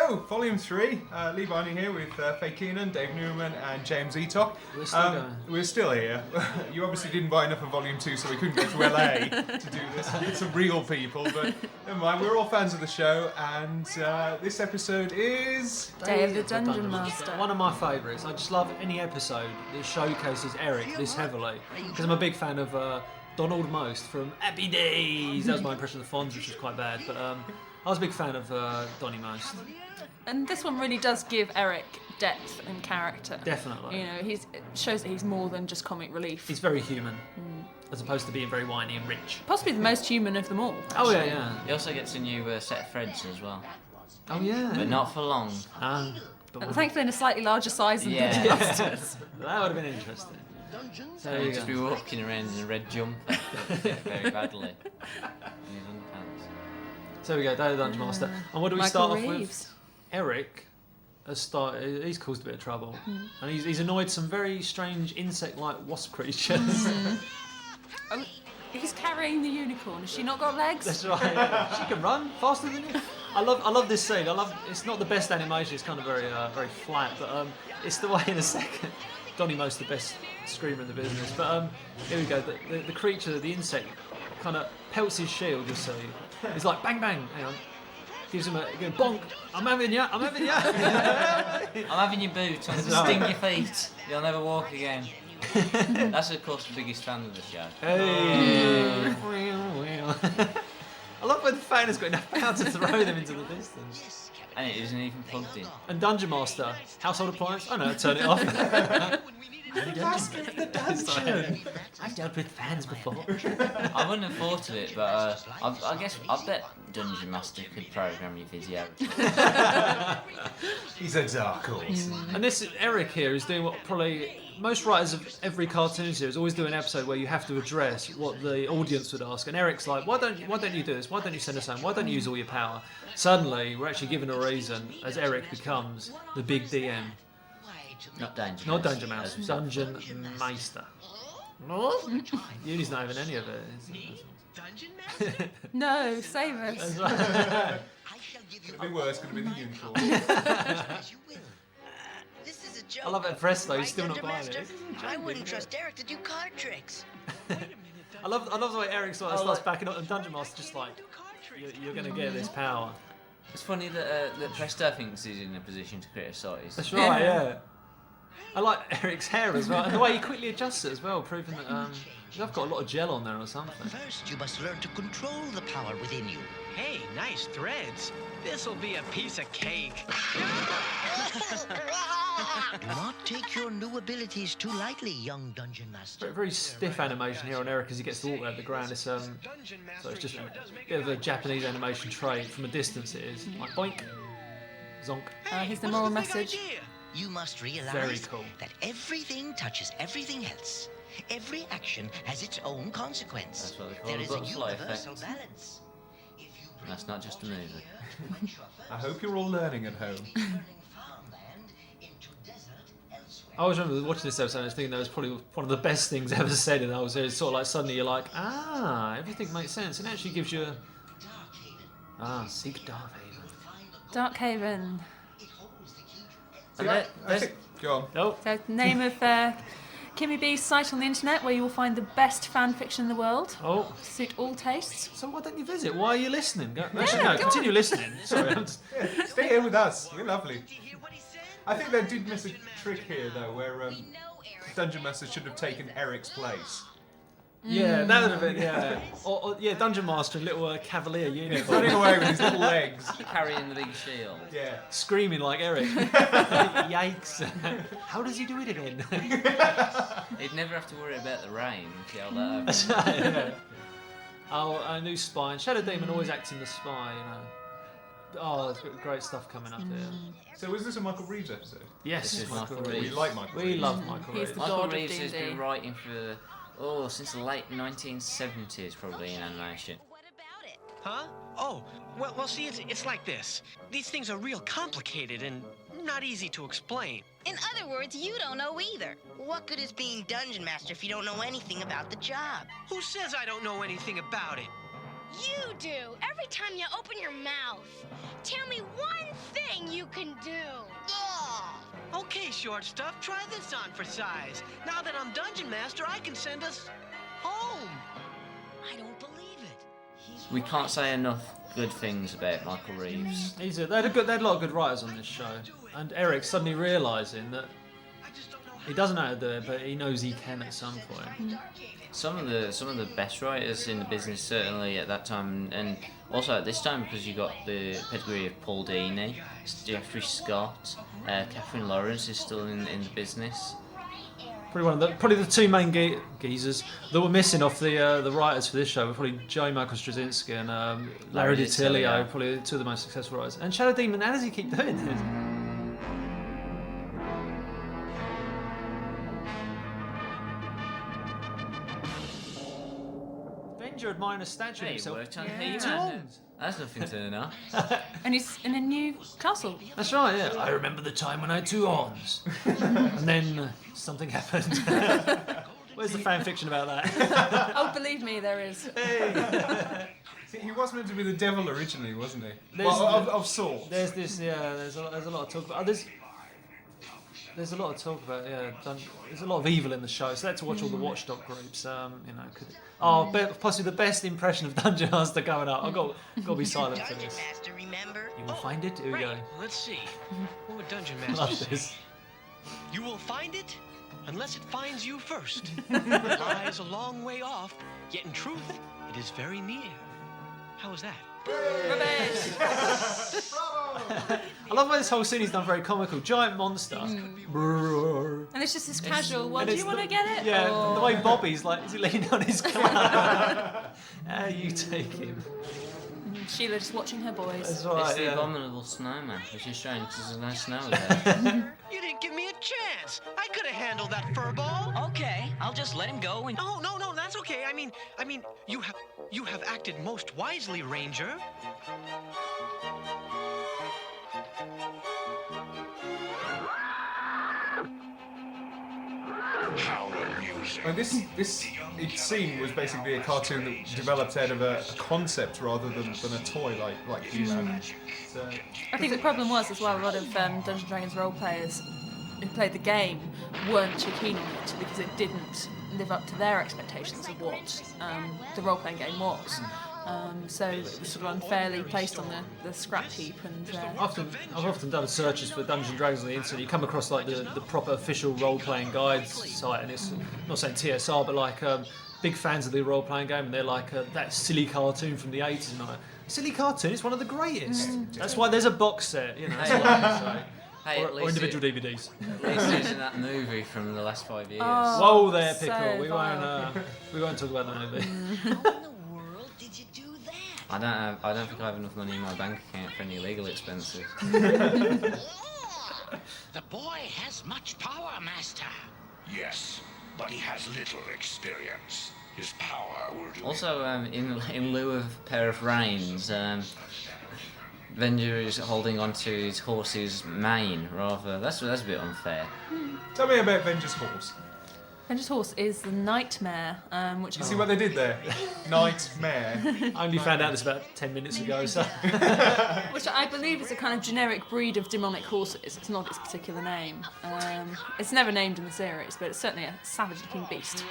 So, Volume 3, Lee Barney here with Faye Keenan, Dave Newman and James Eatock. We're still going. We're still here. You obviously didn't buy enough of Volume 2, so we couldn't go to LA to do this. It's some real people, but never mind. We're all fans of the show, and this episode is... Day of the Dungeon Master. One of my favourites. I just love any episode that showcases Eric this heavily, because I'm a big fan of Donald Most from Happy Days. That was my impression of the Fonz, which was quite bad, but I was a big fan of Donny Most. And this one really does give Eric depth and character. Definitely. You know, it shows that he's more than just comic relief. He's very human, as opposed to being very whiny and rich. Possibly the most human of them all. Actually. Oh yeah. He also gets a new set of threads as well. Oh yeah. But not for long. Thankfully in a slightly larger size than Dungeon Masters. That would have been interesting. So he'd just be walking around in a red jumper very badly. In his underpants. So we go, Day of the Dungeon Master. And what do we Michael start off Reeves. with? Eric he's caused a bit of trouble. And he's annoyed some very strange insect-like wasp creatures. Oh, he's carrying the unicorn. Has she not got legs? That's right. Yeah. She can run faster than him. I love this scene. It's not the best animation. It's kind of very flat, but it's the way in a second. Donny Most, the best screamer in the business. But here we go. The creature, the insect, kind of pelts his shield. You see, he's like bang bang. Hang on. Gives him a bonk. I'm having ya. I'm having ya. I'm having your boot. I'm going to sting your feet. You'll never walk again. That's of course the biggest fan of the show. Hey. I love when the fan has got enough power to throw them into the distance. And it isn't even plugged in. And Dungeon Master, household appliance. Oh no, turn it off. The dungeon! I've dealt with fans before. I wouldn't have thought of it, but I bet Dungeon Master could program your video. He's a dark horse. And this Eric here is doing what probably most writers of every cartoon series always do an episode where you have to address what the audience would ask. And Eric's like, why don't you do this? Why don't you send us home? Why don't you use all your power? Suddenly, we're actually given a reason as Eric becomes the big DM. Not Danger Not Mouse. Dungeon Mouse, Dungeon Meister. Uni's not even any of it. Is it? No, save us. That's right. Could be worse, could have been the unicorn. I love it, Presto, he's still not buying it. I wouldn't trust Eric to do card tricks. I love the way Eric starts backing up, and Dungeon Master just like, you're going to get this power. It's funny that Presto thinks he's in a position to criticise. That's right, yeah. I like Eric's hair as well, and the way he quickly adjusts it as well, proving that I've got a lot of gel on there or something. First, you must learn to control the power within you. Hey, nice threads. This'll be a piece of cake. Do not take your new abilities too lightly, young Dungeon Master. Very stiff animation here on Eric as he gets to walk around the ground. It's so it's just a bit of a Japanese animation trait. From a distance it is. Like boink, zonk. Here's the moral message. You must realize Very cool. that everything touches everything else. Every action has its own consequence. That's what they call There a is a butterfly universal effect. balance. If you bring That's not just a movie. I hope you're all learning at home. farmland into desert elsewhere. I always remember watching this episode and I was thinking that was probably one of the best things ever said, and I was sort of like suddenly you're like, everything makes sense, and it actually gives you seek Darkhaven. Darkhaven. Go on. Nope. So, name of Kimmy B's site on the internet where you will find the best fan fiction in the world. Oh. Suit all tastes. So why don't you visit? Why are you listening? Actually, go no, continue listening. Sorry, I'm just... Yeah, stay here with us. We're lovely. I think they did miss a trick here, though, where Dungeon Master should have taken Eric's place. Yeah, that would have been, yeah. Or Dungeon Master in little cavalier uniform. Running away with his little legs. Carrying the big shield. Yeah. Screaming like Eric. Yikes. How does he do it again? He'd never have to worry about the rain if he held that over. That's right, yeah. Oh, a new spy. And Shadow Demon always acting the spy, you know. Oh, there's great stuff coming up here. So was this a Michael Reeves episode? Yes, This is Michael We Reeves. like Michael We Reeves. love Michael He's Reeves. the Michael god of Reeves has D&D. been writing for since the late 1970s, probably, in animation. What about it? Huh? Oh, well, see, it's like this. These things are real complicated and not easy to explain. In other words, you don't know either. What good is being Dungeon Master if you don't know anything about the job? Who says I don't know anything about it? You do. Every time you open your mouth. Tell me one thing nothing you can do. Okay, short stuff, try this on for size. Now that I'm Dungeon Master, I can send us home. I don't believe it. We can't say enough good things about Michael Reeves. They had a lot of good writers on this show, and Eric suddenly realising that he doesn't know how to do it, but he knows he can at some point. Some of the best writers in the business, certainly at that time, and also at this time, because you got the pedigree of Paul Dini, Jeffrey Scott, Catherine Lawrence is still in the business. Probably the two main geezers that were missing off the writers for this show were probably J. Michael Straczynski and Larry DiTilio, probably two of the most successful writers. And Shadow Demon, how does he keep doing this? Avenger admiring a statue of Hey, himself. worked on Yeah. He-Man. That's nothing to know. And he's in a new castle. That's right, yeah. I remember the time when I had two arms. And then something happened. Where's the fan fiction about that? Oh, believe me, there is. See, he was meant to be the devil originally, wasn't he? There's- Well, of sorts. There's a lot of talk about. There's a lot of talk about, there's a lot of evil in the show, so let's watch all the watchdog groups. Possibly the best impression of Dungeon Master coming up. I've got to be silent for Dungeon this. Master, remember? You will find it. Here we go. Right, let's see. What would Dungeon Master Love say? this. You will find it unless it finds you first. It lies a long way off, yet in truth, it is very near. How was that? Rubbish! I love how this whole scene is done very comical. Giant monster. Brrr. And it's just this casual, well, And do it's you want to the- get it? Yeah, Or- the way Bobby's like, is he leaning on his car? You take him. Sheila just watching her boys. That's It's right, the yeah. abominable snowman, which is strange because there's no snow there. You didn't give me a chance. I could have handled that furball. Okay, I'll just let him go and... No, that's okay. I mean, you have acted most wisely, Ranger. And this scene was basically a cartoon that developed out of a concept rather than a toy like He-Man. So, I think the problem was as well, a lot of Dungeons & Dragons role players who played the game weren't too keen on it because it didn't live up to their expectations of what the role-playing game was. So it was sort of unfairly placed on the scrap heap. And I've often done searches for Dungeons and Dragons on the internet. You come across like the proper official role-playing guides site, and it's I'm not saying TSR, but like big fans of the role-playing game, and they're like that silly cartoon from the 80s. And I'm like, silly cartoon, it's one of the greatest. That's why there's a box set, you know. That's what I say. Hey, Or individual DVDs. At least it isn't that movie from the last 5 years. Oh. Whoa there, so Pickle. We vile. won't talk about the movie. How in the world did you do that? I don't think I have enough money in my bank account for any legal expenses. The boy has much power, Master. Yes, but he has little experience. His power will do. Also, in lieu of a pair of reins, Venger is holding onto his horse's mane. Rather, that's a bit unfair. tell me about Venger's horse. Venger's horse is the Nightmare, which You see what they did there? Nightmare. I only found out this about 10 minutes ago, so... which I believe is a kind of generic breed of demonic horses. It's not its particular name. It's never named in the series, but it's certainly a savage-looking beast.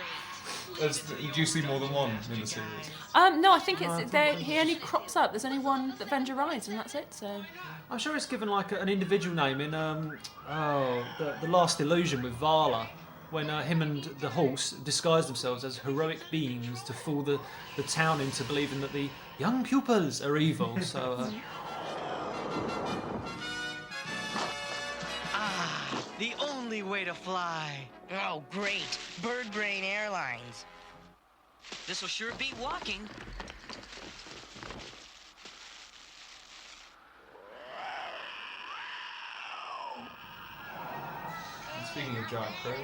You do see more than one in the series. No, I think he only crops up. There's only one that Venger rides, and that's it. So I'm sure it's given like an individual name in the Last Illusion with Vala, when him and the horse disguise themselves as heroic beings to fool the town into believing that the young pupils are evil. So The only way to fly. Oh, great. Bird Brain Airlines. This'll sure beat walking. And speaking of giant crows,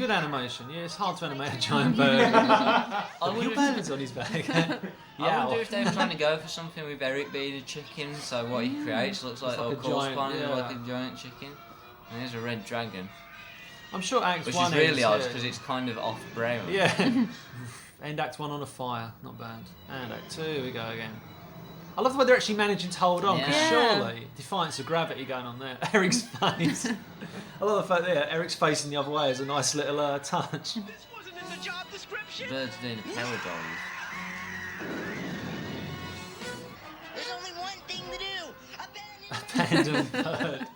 good animation. Yeah, it's hard to animate a giant bird. I wonder, Pupils on his back. I wonder if they were trying to go for something with Eric being a chicken, so what he creates looks like like a a giant, corresponding like yeah. a giant chicken. And there's a red dragon, I'm sure Act which 1 is really odd yeah. because it's kind of off brown. Yeah. End Act 1 on a fire. Not bad. And Act 2, here we go again. I love the way they're actually managing to hold on, because Yeah. surely defiance of gravity going on there. Eric's face. I love the fact that Eric's facing the other way is a nice little touch. This wasn't in the job description. Bird's doing a power dive. There's only one thing to do. Abandon. Abandoned bird.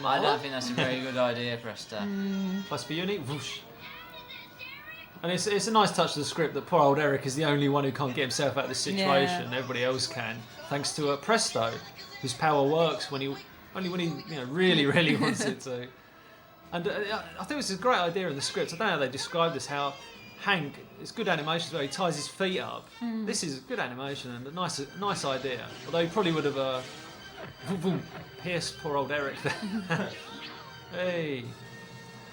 I don't think that's a very good idea, Presta. Plus for uni, whoosh. And it's a nice touch to the script that poor old Eric is the only one who can't get himself out of this situation. Yeah. Everybody else can, thanks to Presto, whose power works when he really, really wants it to. And I think it's a great idea in the script. I don't know how they describe this. How Hank, it's good animation where he ties his feet up. This is good animation and a nice idea. Although he probably would have pierced poor old Eric there. Hey.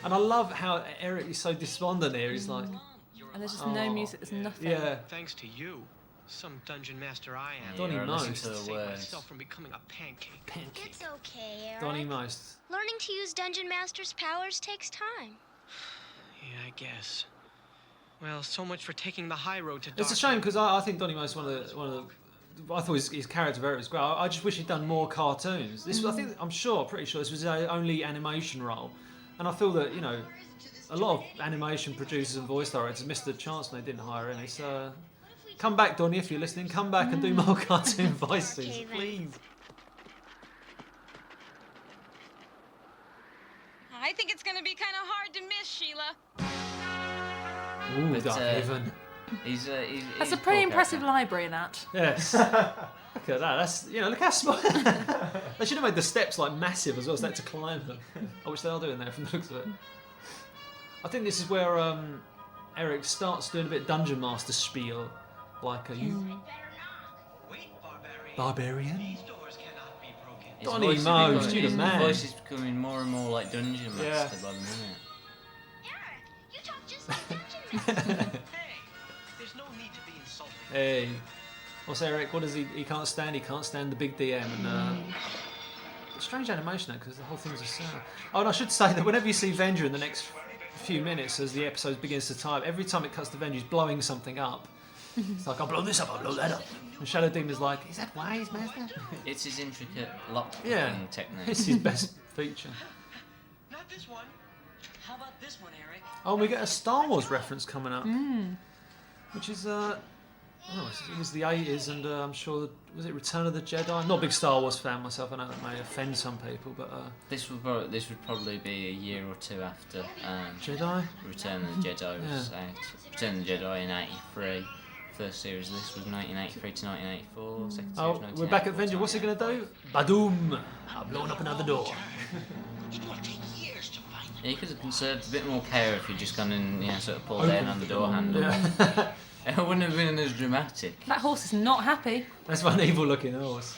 And I love how Eric is so despondent here. He's like, And there's just no music, there's nothing. yeah. Thanks to you, some dungeon master I am. Donnie or listen Most. to the Save words. myself from becoming a pancake. Pancake. It's okay, Eric. Donnie Most. Learning to use Dungeon Master's powers takes time. Yeah, I guess. Well, so much for taking the high road to It's a darkness. shame because I think Donnie Most one of the. I thought his character very was great. I just wish he'd done more cartoons. This, I'm pretty sure this was his only animation role, and I feel that a lot of animation producers and voice directors missed the chance when they didn't hire him. So, come back, Donnie, if you're listening. Come back and do more cartoon voices, Okay, then. please. I think it's gonna be kind of hard to miss, Sheila. Ooh, But, Darkhaven. He's That's he's a pretty poor impressive character. library, that. Yes. Look at that. That's look how small. They should have made the steps like massive as well, so they had to climb them. Which they are doing there from the looks of it. I think this is where Eric starts doing a bit Dungeon Master spiel, like Wait, barbarian. barbarian. These doors cannot be broken. His Donnie voice is Most, becoming- you're the his man. voice is becoming more and more like Dungeon Master Yeah. by the minute. Eric, you talk just like Dungeon Master. Hey, there's no need to be insulting. Hey, what's Eric? What does he can't stand? He can't stand the big DM and. Strange animation though, because the whole thing's a sound. Oh, and I should say that whenever you see Venger in the next few minutes, as the episode begins to type, every time it cuts to Venger, he's blowing something up. It's like, I'll blow this up, I'll blow that up. And Shadow Demon's like, is that wise, Master? It's his intricate lock Yeah, technique. it's his best feature. Not this one. How about this one, Eric? Oh, and we get a Star Wars reference coming up, which is it was the 80s, and I'm sure was it Return of the Jedi? I'm not a big Star Wars fan myself. I know that may offend some people, but This would probably be a year or two after Jedi. Return of the Jedi was out. Return of the Jedi in '83. First series of this was 1983 to 1984. Second series, Oh, we're back at 1984 to Venger. What's he gonna do? Badoom! I've blown up another door. It will take years to find Yeah, you could have conserved a bit more care if you'd just gone and sort of pulled down on the door handle. Yeah. It wouldn't have been as dramatic. That horse is not happy. That's one evil-looking horse.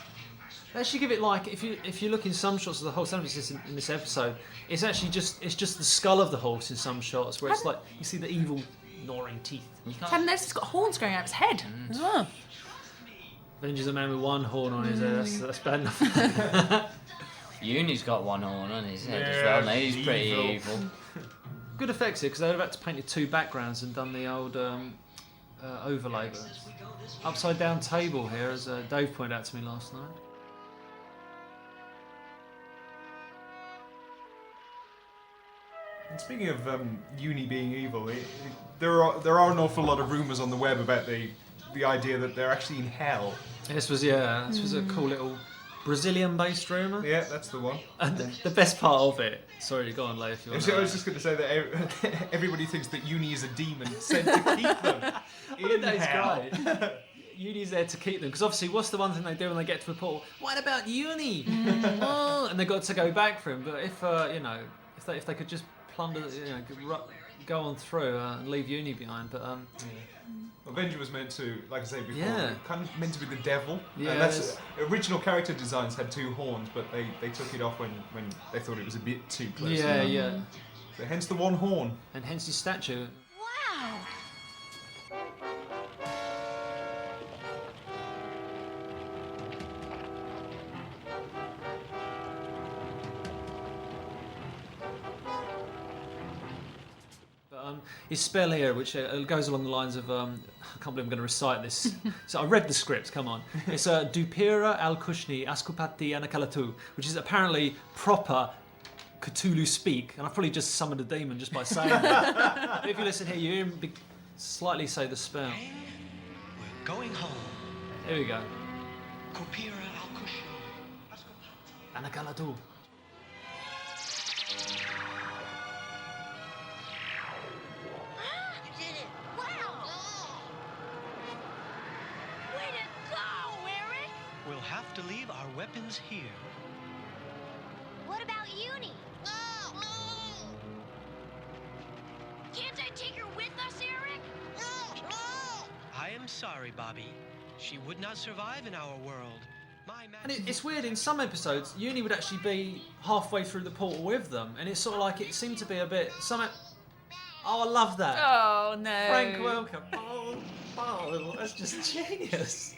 They actually give it like if you look in some shots of the horse, in this episode, it's actually just the skull of the horse in some shots where it's like you see the evil gnawing teeth. You I haven't can't, noticed it's got horns going out of its head as well. Venger's a man with one horn on his head. That's bad enough. Uni's got one horn on his head as well. Now he's pretty evil. Good effects here because they were about to paint two backgrounds and done the old overlay. But upside down table here, as Dave pointed out to me last night. And speaking of Uni being evil, there are an awful lot of rumours on the web about the idea that they're actually in hell. This was a cool little Brazilian-based rumour. Yeah, that's the one. And the best part of it. Sorry, go on, Leigh, if you want. I was just going to say that everybody thinks that Uni is a demon sent to keep them in hell. Great. Uni's there to keep them because obviously, what's the one thing they do when they get to a portal? What about Uni? Oh, and they got to go back for him. But if they could just plunder, go on through and leave Uni behind. But Avenger was meant to, like I said before, Yeah. kind of meant to be the devil. Yeah, And that's original character designs had two horns, but they took it off when they thought it was a bit too close. yeah. So hence the one horn. And hence his statue. Wow. But his spell here, which goes along the lines of I can't believe I'm going to recite this. So I read the script, come on. It's Dupira al-Kushni Askupati Anakalatu, which is apparently proper Cthulhu speak, and I've probably just summoned a demon just by saying that. If you listen here, you hear him slightly say the spell. We're going home. Here we go. Kopira al-Kushni. Anakalatu. You did it! Wow! Way to go, Eric! We'll have to leave our weapons here. What about Uni? No! Can't I take her with us, Eric? No! I am sorry, Bobby. She would not survive in our world. My And it's weird, in some episodes, Uni would actually be halfway through the portal with them, and it's sort of like it seemed to be a bit... Oh, I love that. Oh no. Frank, welcome. Oh, that's just genius.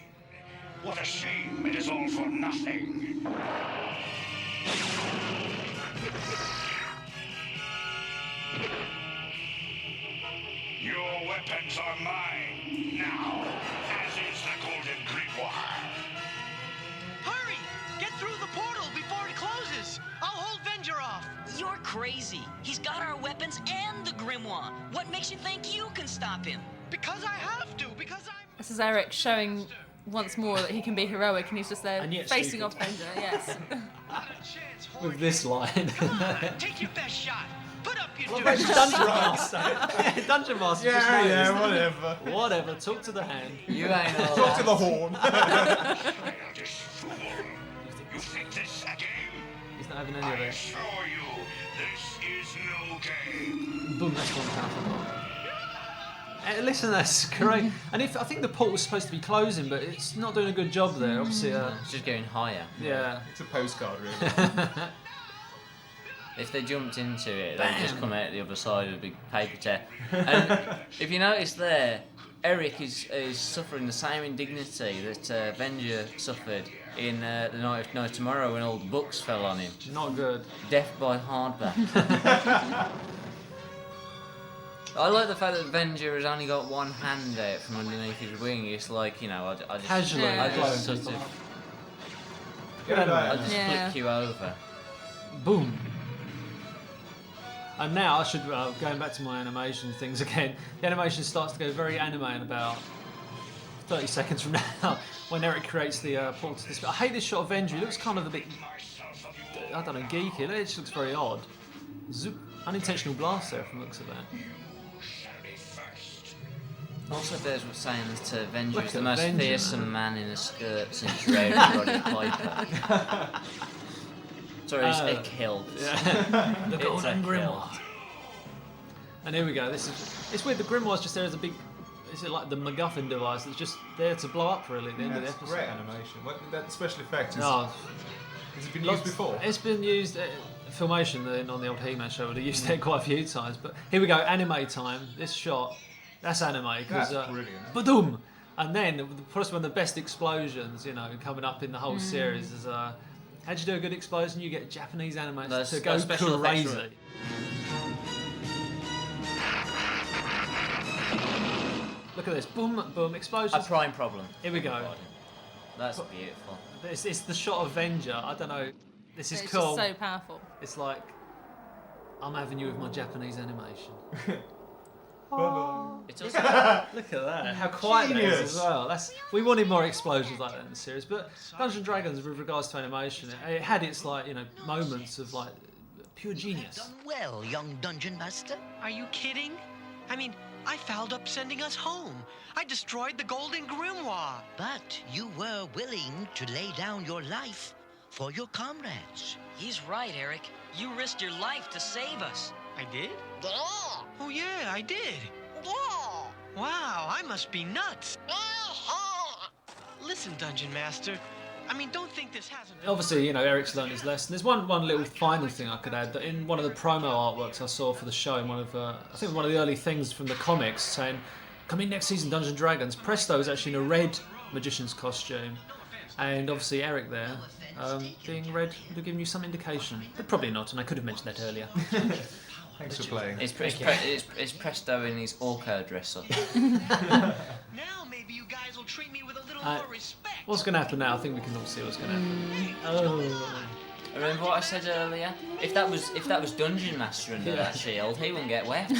What a shame it is all for nothing. Your weapons are mine now, as is the Golden Grimoire. Hurry! Get through the portal before it closes! I'll hold Venger off! You're crazy. He's got our weapons and the grimoire. What makes you think you can stop him? Because I have to! Because I'm... This is Eric showing once more that he can be heroic, and he's just there And yet facing stupid. off Bender, yes. Not a chance, With Horny. this line. Come on, take your best shot. Put up your Well, that's Dungeon dues. Master. Yeah, Dungeon Master. just Yeah, knows. yeah, whatever. Whatever, talk to the hand. You ain't all Talk to that. the horn. Childish fool. You think this a game? He's not having any I of it. assure you, this is no game. Boom, that's one powerful. Listen, that's great. And I think the port was supposed to be closing, but it's not doing a good job there. Obviously, It's just going higher. yeah. It's a postcard, really. If they jumped into it, they'd just come out the other side with a big paper tear. And if you notice there, Eric is suffering the same indignity that Venger suffered in The Night of No Tomorrow when all the books fell on him. Not good. Death by hardback. I like the fact that Venger has only got one hand out from underneath his wing. It's like, I just... Casually. I just blowing sort of... Get it I out. just Yeah. flick you over. Boom. And now I should, going back to my animation things again, the animation starts to go very anime in about 30 seconds from now when Eric creates the portal to this. I hate this shot of Venger. It looks kind of a bit, I don't know, geeky. It just looks very odd. Zoop. Unintentional blast there from the looks of that. Also, there's what's saying that Venger Look is the at most Venger. fearsome man in a skirt since Rowdy Roddy Piper. Sorry, it's a kill. The It's Golden a Grimoire. And here we go. It's weird. The Grimoire's just there as a big. Is it like the MacGuffin device that's just there to blow up really at the end of the That's episode? great animation. That special effect is, Oh, has it been used before? It's been used. Filmation on the old He-Man show would have used it quite a few times. But here we go. Anime time. This shot. That's anime. That's brilliant. Badoom! And then probably one of the best explosions, coming up in the whole series is. How'd you do a good explosion? You get Japanese animators That's- to go that's special effects, crazy. right? Look at this. Boom, boom, A explosions. prime problem. Here we go. That's beautiful. It's the shot of Venger. I don't know. This is It's cool. just so powerful. It's like, I'm having you with my Japanese animation. It's also Look at that. How quiet that is Genius. as well. We wanted more explosions like that in the series. But Dungeons and Dragons, with regards to animation, it had its moments of pure genius. Done well, young dungeon master. Are you kidding? I mean, I fouled up sending us home. I destroyed the Golden Grimoire. But you were willing to lay down your life for your comrades. He's right, Eric. You risked your life to save us. I did? Yeah. Oh, yeah, I did. Yeah. Wow, I must be nuts. Listen, Dungeon Master. I mean, don't think this hasn't... Obviously, Eric's learned his lesson. There's one little final thing I could add. That in one of the promo artworks I saw for the show, in one of I think one of the early things from the comics, saying, "Coming next season, Dungeons and Dragons." Presto is actually in a red magician's costume, and obviously Eric there, being red would have given you some indication, but probably not. And I could have mentioned that earlier. Thanks for playing. It's Presto in his orca dresser. Now maybe you guys will treat me with a little more respect. What's going to happen now? I think we can all see what's going to happen. Oh. Remember what I said earlier? If that was Dungeon Master under that shield, he wouldn't get wet.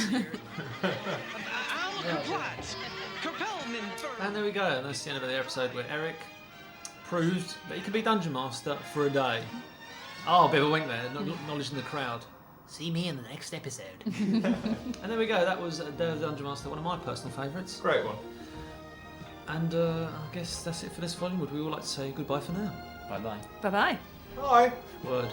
And there we go. And that's the end of the episode where Eric proved that he could be Dungeon Master for a day. Oh, a bit of a wink there, acknowledging the crowd. See me in the next episode. And there we go. That was Day of the Dungeon Master, one of my personal favourites. Great one. And I guess that's it for this volume. Would we all like to say goodbye for now? Bye-bye. Bye-bye. Bye. Word.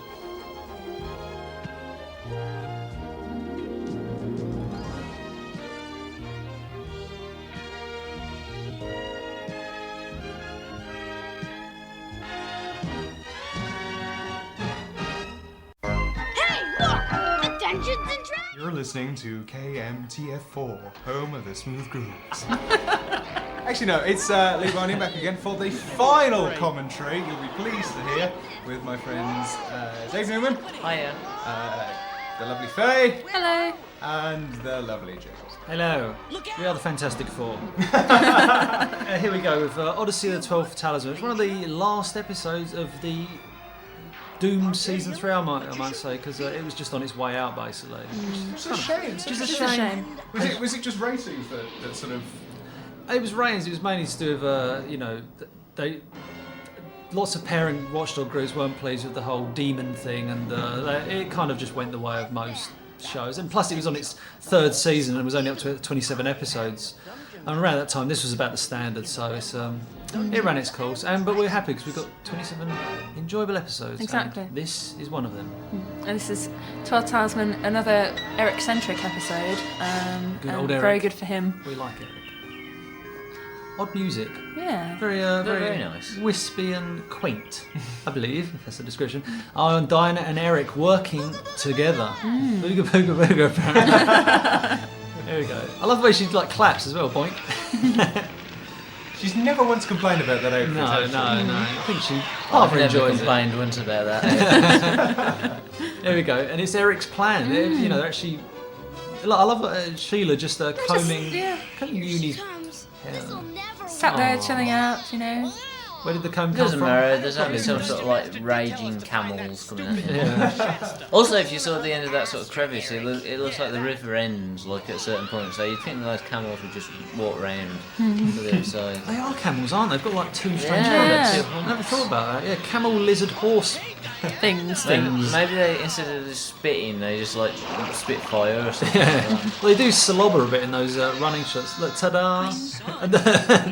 Dungeons and Dragons! You're listening to KMTF4, home of the smooth grooves. Actually, no, it's Lee Barney back again for the final commentary, you'll be pleased to hear, with my friends Dave Newman. Hiya. The lovely Faye. Hello. And the lovely James. Hello. We are the Fantastic Four. Here we go with Odyssey of the 12th Talisman. It's one of the last episodes of the Doom Season 3, I might say, because it was just on its way out, basically. It's a shame. It's a shame. Was it just ratings that sort of... It was ratings. It was mainly to do with, lots of parent watchdog groups weren't pleased with the whole demon thing, and it kind of just went the way of most shows. And plus, it was on its third season and was only up to 27 episodes. And around that time, this was about the standard, so it's it ran its course. But we're happy because we've got 27 enjoyable episodes. Exactly. And this is one of them. And this is 12 Talisman, another Eric-centric episode. Good old Eric. Very good for him. We like Eric. Odd music. Yeah. Very nice. Wispy and quaint, I believe, if that's the description. And Diana and Eric working together. Booga booga booga, apparently. There we go. I love the way she claps as well, boink. She's never once complained about that outfit. No. I think she I've rather never enjoys it. complained once about that. There we go. And it's Eric's plan. They're actually... I love Sheila just combing Uni's hair. Sat there chilling out, Where did the comb come Doesn't from? matter, there's only some sort of raging camels coming at you. Yeah. Also, if you saw at the end of that sort of crevice, it looks like the river ends at a certain point, so you'd think those camels would just walk round to the other side. They are camels, aren't they? They've got two strange Yeah. colours. I never thought about that. Yeah, camel, lizard, horse. things. Maybe they, instead of just spitting, they just spit fire or something. Yeah. Well, they do slobber a bit in those running shots. Look, ta-da! And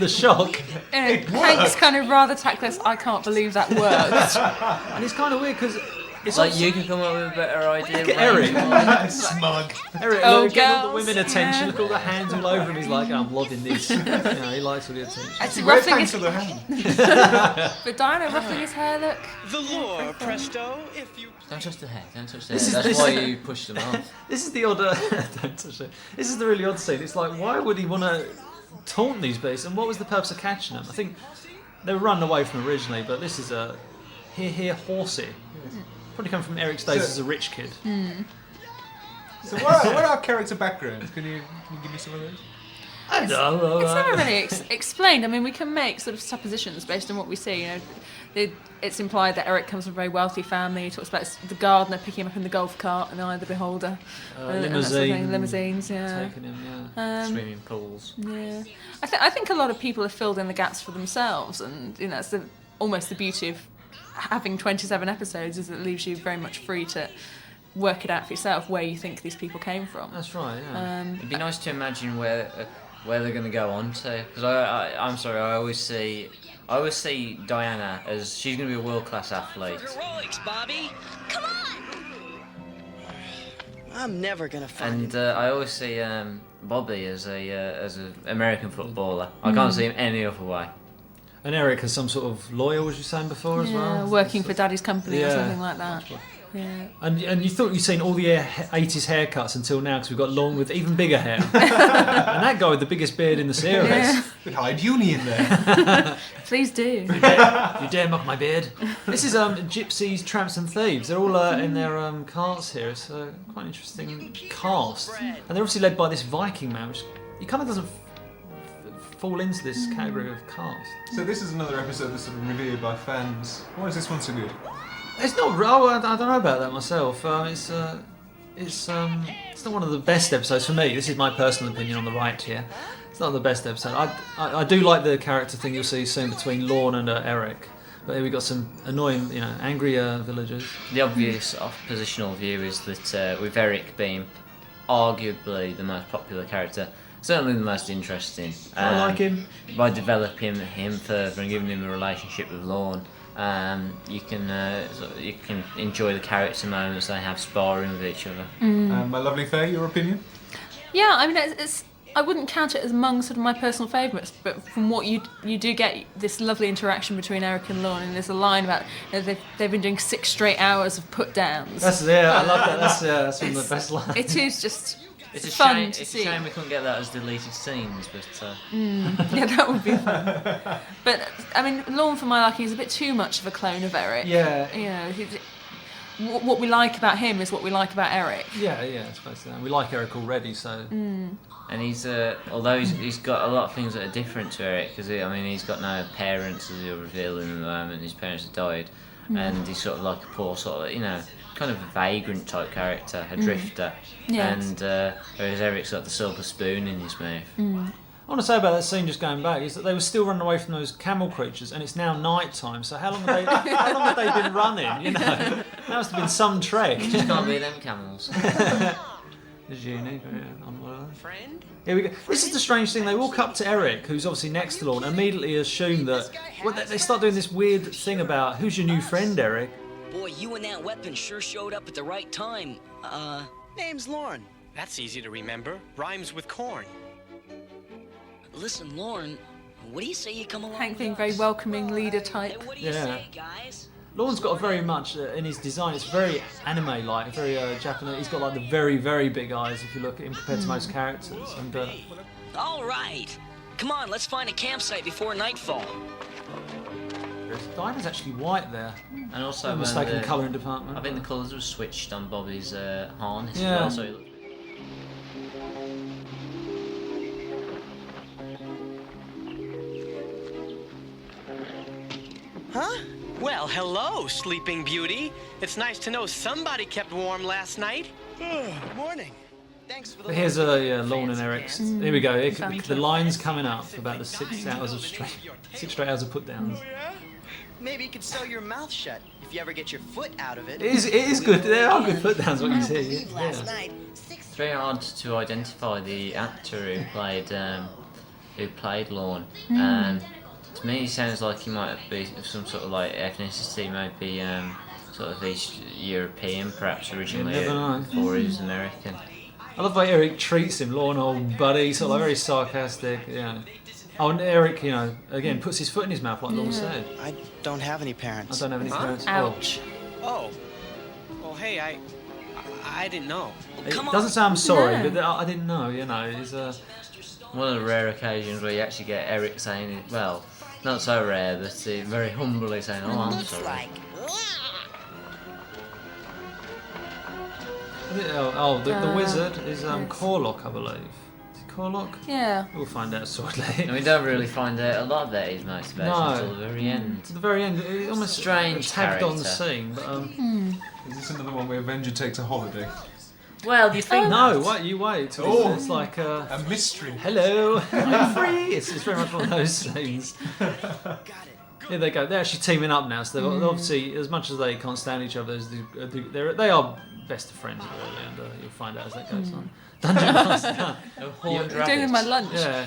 the shock. Hank's kind of rather tactless. I can't believe that worked. And it's kind of weird because it's you can come up with a better idea. Look at Eric. Smug. Eric, Oh, getting all the girls, women attention. yeah. Look at all the hands all over him. He's like, I'm loving this. He likes all the attention. Actually, Where's ruffling Hank his, to the hand? but Diana ruffling his hair, look. The lore, Presto, if you... Don't touch the hair, don't touch the hair. That's why you pushed them off. This is the odd. Don't touch it. This is the really odd scene. It's like, why would he want to taunt these beasts? And what was the purpose of catching them? I think they were running away from originally, but this is a here horsey. Probably come from Eric's days as a rich kid. So what are our character backgrounds? Can you give me some of those? I don't know. It's never really explained. I mean, we can make sort of suppositions based on what we see. It's implied that Eric comes from a very wealthy family. He talks about the gardener picking him up in the golf cart and Eye of the Beholder. And that sort of thing. Limousines, yeah. Taking him, yeah. Swimming pools. Yeah. I think a lot of people have filled in the gaps for themselves, and that's almost the beauty of having 27 episodes, is it leaves you very much free to work it out for yourself where you think these people came from. That's right, yeah. It'd be nice to imagine where they're going to go on to, because I'm sorry, I always see Diana as she's going to be a world-class athlete. Heroics, Bobby. Come on! I'm never gonna find And I always see Bobby as a American footballer. I can't see him any other way. And Eric as some sort of lawyer, was you saying before, as well? Working for Daddy's company or Yeah. something like that. Yeah. And you thought you'd seen all the 80s haircuts until now because we've got Lorne with even bigger hair. And that guy with the biggest beard in the series. Yeah. Could hide uni in there. Please do. You dare mock my beard. This is Gypsies, Tramps and Thieves. They're all in their carts here. It's quite an interesting cast. And they're obviously led by this Viking man, which he kind of doesn't fall into this category of cast. So this is another episode that's sort of revered by fans. Why is this one so good? It's not. Oh, I don't know about that myself. It's not one of the best episodes for me. This is my personal opinion on the right here. It's not the best episode. I do like the character thing you'll see soon between Lorne and Eric. But here we got some annoying, angry villagers. The obvious oppositional view is that with Eric being arguably the most popular character, certainly the most interesting. I like him. By developing him further and giving him a relationship with Lorne, you can enjoy the character moments they have sparring with each other. My lovely Faye, your opinion? Yeah, I mean, it's I wouldn't count it as among sort of my personal favourites, but from what you do get this lovely interaction between Eric and Lorne, and there's a line about they've been doing 6 straight hours of put downs. I love that. That's one of the best lines. It is just. It's a fun shame. to It's see. a shame we couldn't get that as deleted scenes, but. Yeah, that would be fun. But I mean, Lorne, for my liking, is a bit too much of a clone of Eric. Yeah. What we like about him is what we like about Eric. Yeah, I suppose so. We like Eric already, so. And he's although he's got a lot of things that are different to Eric, because he's got no parents, as he'll reveal in the moment. His parents have died, and he's sort of like a poor sort of kind of a vagrant type character, a drifter. Yes. And whereas Eric's got the silver spoon in his mouth. I want to say about that scene, just going back, is that they were still running away from those camel creatures, and it's now night time. So how long have they been running? That must have been some trek. You just can't be them camels. There's Uni. Friend? Here we go. This is the strange thing. They walk up to Eric, who's obviously next to Lorne, immediately assume that. Well, they start doing this weird thing about who's your new friend, Eric. Boy, you and that weapon sure showed up at the right time. Name's Lorne. That's easy to remember. Rhymes with corn. Listen, Lorne, what do you say you come along? Hank with being us? very welcoming leader type. What do you say, guys? Lorne's got a very much in his design. It's very anime-like, very Japanese. He's got like the very, very big eyes if you look at him compared to most characters. And All right, come on, let's find a campsite before nightfall. Dinah's actually white there. And also, A mistaken colouring department. I think the colours were switched on Bobby's harness Yeah. as well, so he looked. Huh? Well, hello, Sleeping Beauty. It's nice to know somebody kept warm last night. Morning. Thanks for the. But here's Lorne and Eric's. Here we go. The line's coming up about the 6 hours of six straight hours of put downs. Maybe you could sew your mouth shut if you ever get your foot out of it. It is good. There are good put downs. What you see. Yeah. It's very hard to identify the actor who played Lorne. To me, he sounds like he might be some sort of like ethnicity, maybe sort of East European, perhaps originally, before he was American. I love the way Eric treats him, Lorne, old buddy, sort of very sarcastic. Yeah. Oh, and Eric, again puts his foot in his mouth, like Lorne said. I don't have any parents. I don't have any parents. Ouch. Oh. Well, hey, I didn't know. It doesn't sound sorry, but I didn't know. It's one of the rare occasions where you actually get Eric saying it. Well, not so rare, but very humbly saying, "Oh, I'm sorry." The wizard is Corlock, I believe. Is it Corlock? Yeah. We'll find out shortly. And we don't really find out a lot of that his motivation until the very end. To the very end, it almost Strange tagged on the character. scene. But, Is this another one where Avenger takes a holiday? Well, you think no, you wait. It's like a mystery. Hello, I'm free. It's very much one of those scenes. Here they go. They're actually teaming up now. So they're obviously, as much as they can't stand each other, they are best of friends really, and you'll find out as that goes on. Dungeon Master. You're doing my lunch. Yeah.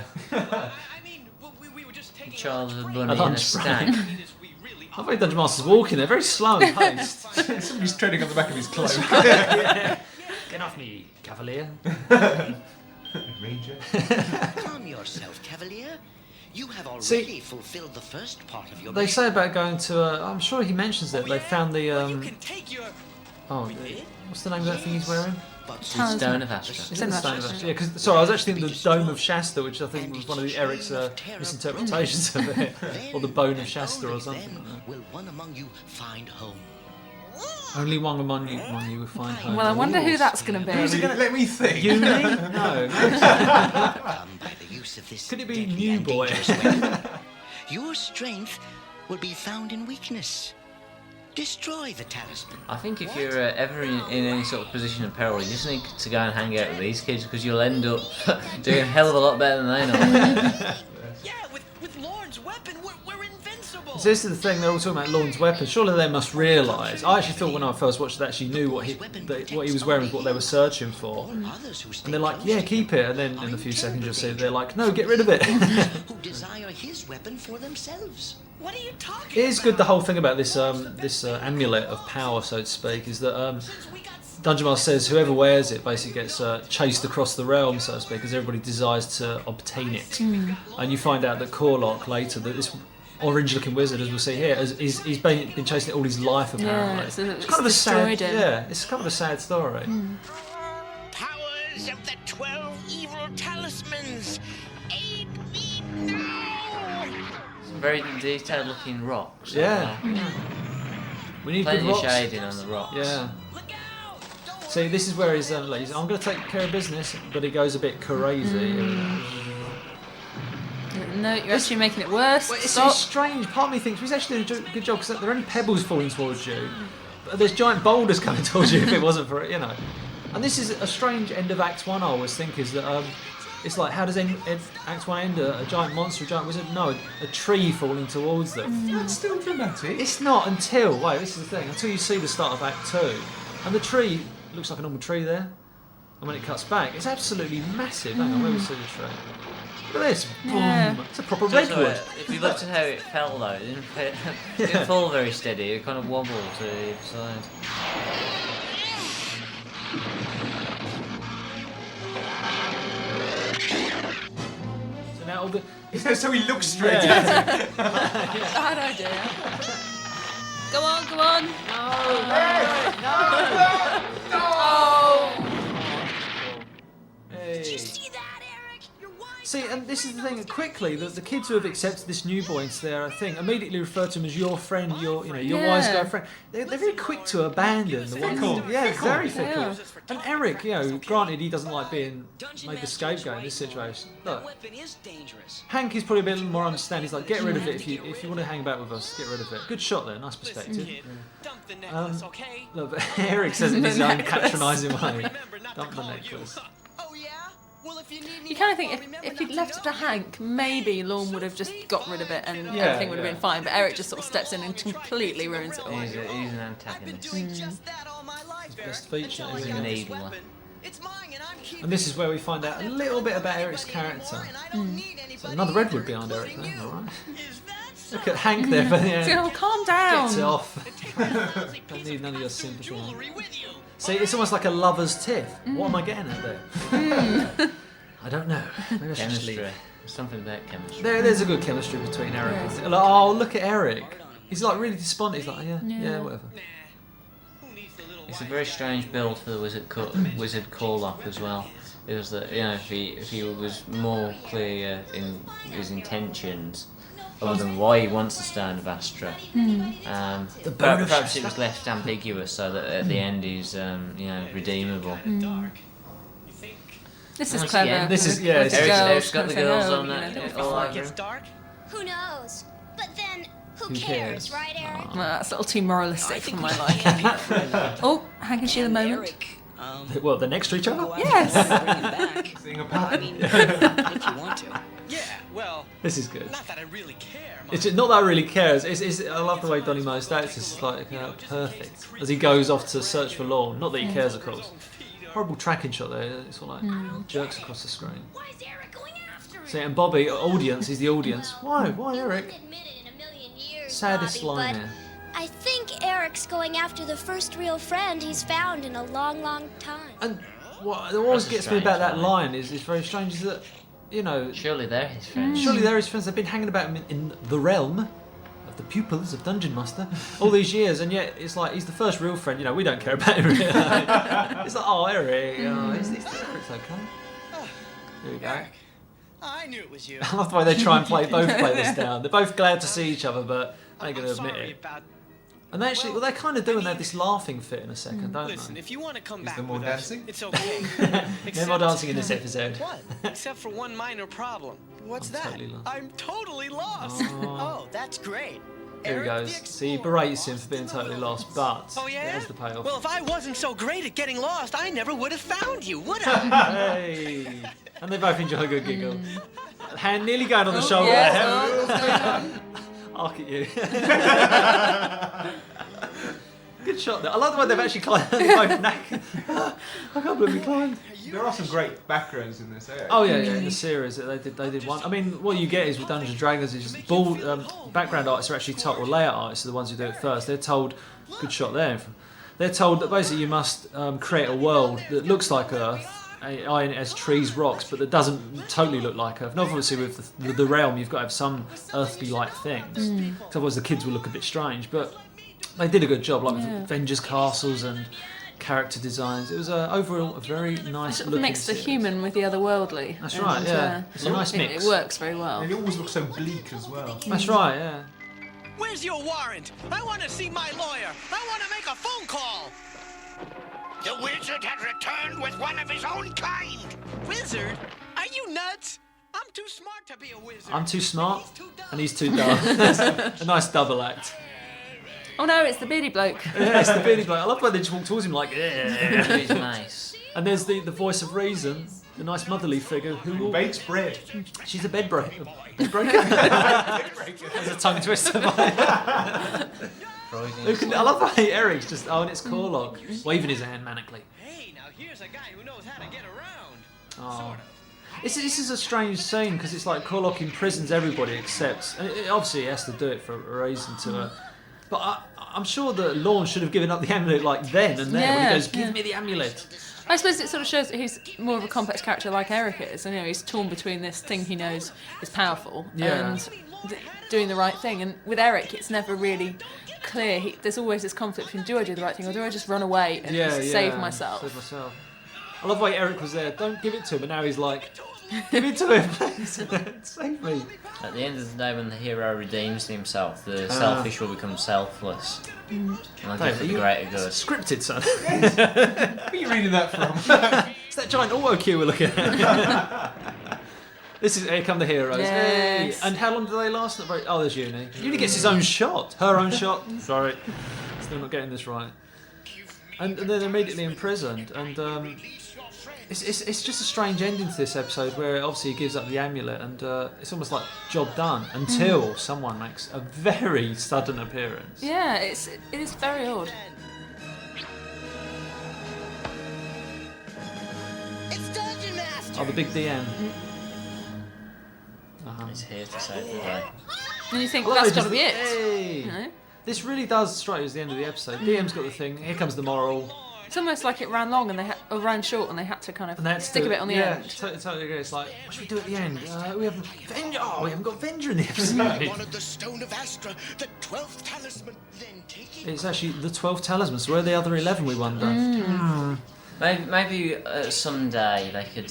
Childhood bunny A and a lunch stag. break. I think Dungeon Master's walking there, very slow and paced. Somebody's treading on the back of his cloak. Get off me, Cavalier. Ranger. Calm yourself, Cavalier. You have already fulfilled the first part of your They mission. say about going to. I'm sure he mentions it. They found the Oh, what's the name of that thing he's wearing? Stone of Astra. Is it the Stone of Astra? Yeah, because sorry, I was actually thinking the Dome of Shasta, which I think was one of Eric's misinterpretations of it, or the Bone of Shasta or something like that. Will one among you find home? Only one among you will find home. Well, I wonder who that's going to be. Who's it going to let me think? Uni? No. By the use of this Could it be deadly New and Boy? dangerous weapon, your strength will be found in weakness. Destroy the talisman. I think if you're ever in any sort of position of peril, you just need to go and hang out with these kids because you'll end up doing a hell of a lot better than they know. Yeah, with Lord's weapon, we're invincible. So this is the thing, they're all talking about Lorne's weapon. Surely they must realise. I actually thought when I first watched it, they actually knew what he was wearing was what they were searching for. And they're like, yeah, keep it. And then in a few seconds you'll see they're like, no, get rid of it. Who desire his weapon for themselves. What are you talking It is good, the whole thing about this amulet of power, so to speak, is that Dungeon Master says whoever wears it basically gets chased across the realm, so to speak, because everybody desires to obtain it. And you find out that Corlock later, that this orange-looking wizard, as we'll see here, he's been chasing it all his life apparently. Yeah, so it's kind of a sad, him. yeah, it's kind of a sad story. Powers of the 12 evil talismans, aid me now! Very detailed looking rocks. Yeah. We need Plenty good of rocks. shading on the rocks. Yeah. See, this is where he's like, I'm going to take care of business, but he goes a bit crazy. No, you're actually making it worse. Well, it's Stop. strange. Part of me thinks he's actually doing a good job because there are only pebbles falling towards you, but there's giant boulders coming towards you if it wasn't for it, you know. And this is a strange end of Act 1, I always think, is that it's like, how does Act 1 end? A giant monster, a giant wizard? No, a tree falling towards them. That's still dramatic. It's not until, wait, this is the thing, until you see the start of Act 2, and the tree looks like a normal tree there, and when it cuts back, it's absolutely massive. Hang on, where we see the tree? Look at this, Yeah. boom! It's a proper So, redwood. if you looked at how it fell though, it didn't fall very steady, it kind of wobbled to either side. So now all the... So he looks straight Yeah. at it. Bad idea. Go on, go on. Hey. Did you see that, Eric? Your wife. See, and this is the thing. Quickly, the kids who have accepted this new boy into their thing immediately refer to him as your friend, your wise guy friend. They're very quick to abandon the one. Fickle. Yeah, very They fickle. are. And Eric, granted he doesn't like being made the scapegoat in this situation. Look, weapon is dangerous. Hank is probably a bit more understanding. He's like, get rid of it if you want to hang about with us. Get rid of it. Good shot there. Nice perspective. Dump the necklace, okay? Look, but Eric says it in his The own necklace. patronising way. Remember not Dump to the call necklace. you. Oh yeah? Well, if you need me You kind of help, think I'll remember if you'd not left to it to go. Hank, maybe Lorne would have just got rid of it and Yeah, everything would have yeah. been fine. But Eric just sort of steps in and completely ruins it all. He's an I've been antagonist. doing just that all my life, Eric. Best feature, Until I isn't got it? this Needler. weapon. It's mine and I'm keeping And this is it. where we find out a little bit about Eric's character. So another redwood behind Eric there, alright. Look at Hank there, but yeah, Oh, calm down. gets it off. Don't need none of your sympathy. See, it's almost like a lover's tiff. What am I getting at there? I don't know. Maybe I should just leave. Chemistry. Something about chemistry. There's a good chemistry between Eric Yeah. and... Like, oh, look at Eric. He's like really despondent. He's like, yeah, whatever. It's a very strange build for the wizard Corlock as well. It was that, if he was more clear in his intentions, other than why he wants the Stone of Astra, perhaps it was left ambiguous so that at the end he's redeemable. This is Once clever. again, this is- with yeah, the it's- Eric's got kind the of thing, girls oh, on you know, that. don't all Before it over gets him. dark? Who knows? But then, who Who cares, cares? right, Eric? Well, that's a little too moralistic I for think my we liking. can for a little. Oh, Hank and Sheila And moment. Eric, Well, they're next to each other? go out Yes. and bring him back. Seeing a I pattern. mean, if you want to. Yeah, well, This is good. not that I really care. It's just, not that I really cares. I love the way Donny most acts. It's like perfect as he goes off to search for Lorne. Not that he cares, of course. Horrible tracking shot there. It's all like jerks across the screen. Why is Eric going after him? See, and Bobby, audience, he's the audience. Why? Why Eric? Wouldn't admit it in a million years, Saddest Bobby, line but there. I think Eric's going after the first real friend he's found in a long, long time. And what always That's a gets me about strange that line is very strange. Is that Surely they're his friends. surely they're his friends. They've been hanging about him in the realm of the pupils of Dungeon Master all these years, and yet it's like he's the first real friend. You know, we don't care about him. Really. It's like, oh, Eric, Eric's okay. There we go. I knew it was you. I love the way they try and play this down. They're both glad to see each other, but they ain't going to admit it. And they actually, they kind of do, and they have this laughing fit in a second, don't Listen, they? if you want to come Is back there more with dancing? us, it's okay. No more dancing in this episode. What? Except for one minor problem. What's I'm that? totally lost. I'm totally lost. Oh, that's great. Here he goes. See, he berates him for being totally lost, but Oh, yeah? there's the payoff. Well, if I wasn't so great at getting lost, I never would have found you, would I? Hey! And they both enjoy a good giggle. Hand nearly going on the shoulder. Yes, what's going on? Arc at you. Good shot there. I like the way they've actually climbed. They're both knackered. I can't believe we climbed. There are some great backgrounds in this. Oh yeah, in the series they did one. I mean, what you get is with Dungeons and Dragons is background artists are actually told, or layout artists are the ones who do it first. They're told, good shot there. They're told that basically you must create a world that looks like Earth. As trees, rocks, but that doesn't totally look like Earth. And obviously with the realm, you've got to have some earthly-like things. Because otherwise the kids will look a bit strange. But they did a good job, like with Avengers castles and character designs. It was overall a very nice looking Mix the series. human with the otherworldly. That's right, yeah. It's a nice mix. It works very well. And it always looks so bleak as well. That's right, yeah. Where's your warrant? I want to see my lawyer. I want to make a phone call. The wizard has returned with one of his own kind. Wizard? Are you nuts? I'm too smart to be a wizard. I'm too smart, and he's too dumb. A nice double act. Oh no, it's the beady bloke. Yeah, it's the beady bloke. I love when they just walk towards him like, yeah. He's nice. And there's the voice of reason, the nice motherly figure who bakes bread. She's a bed breaker. Bed breaker. There's a tongue twister. I love how Eric's just, and it's Corlock, waving his hand manically. Hey, now here's a guy who knows how to get around. Oh. This is a strange scene because it's like Corlock imprisons everybody except, and obviously he has to do it for a reason to. But I'm sure that Lorne should have given up the amulet like then and there when he goes, give me the amulet. I suppose it sort of shows that he's more of a complex character like Eric is. And, he's torn between this thing he knows is powerful and doing the right thing. And with Eric, it's never really clear. There's always this conflict between, do I do the right thing or do I just run away and save myself? Save myself. I love the way Eric was there. Don't give it to him. And now he's like, give it to him, please. Save me. At the end of the day, when the hero redeems himself, the selfish will become selfless. And I think for the greater good. Scripted, son. Where are you reading that from? It's that giant auto cue we're looking at. Here come the heroes. Yes. Hey. And how long do they last? Oh, there's Uni. Uni gets his own shot. Her own shot. Sorry. Still not getting this right. And then immediately imprisoned. And it's just a strange ending to this episode where obviously he gives up the amulet and it's almost like job done until someone makes a very sudden appearance. Yeah, it is very odd. It's Dungeon Master. Oh, the big DM. He's here to save the day. And you think, Well, that's they got to be it. Hey. You know? This really does strike you as the end of the episode. DM's got the thing. Here comes the moral. It's almost like it ran long and or ran short and they had to kind And they had of to stick a bit on the end. Yeah, totally agree. It's like, what should we do at the end? We haven't got Venger in the One episode. of the Stone of Astra, the 12th talisman. Then take it. It's actually the 12 talismans. Where are the other 11, we wonder? Maybe someday they could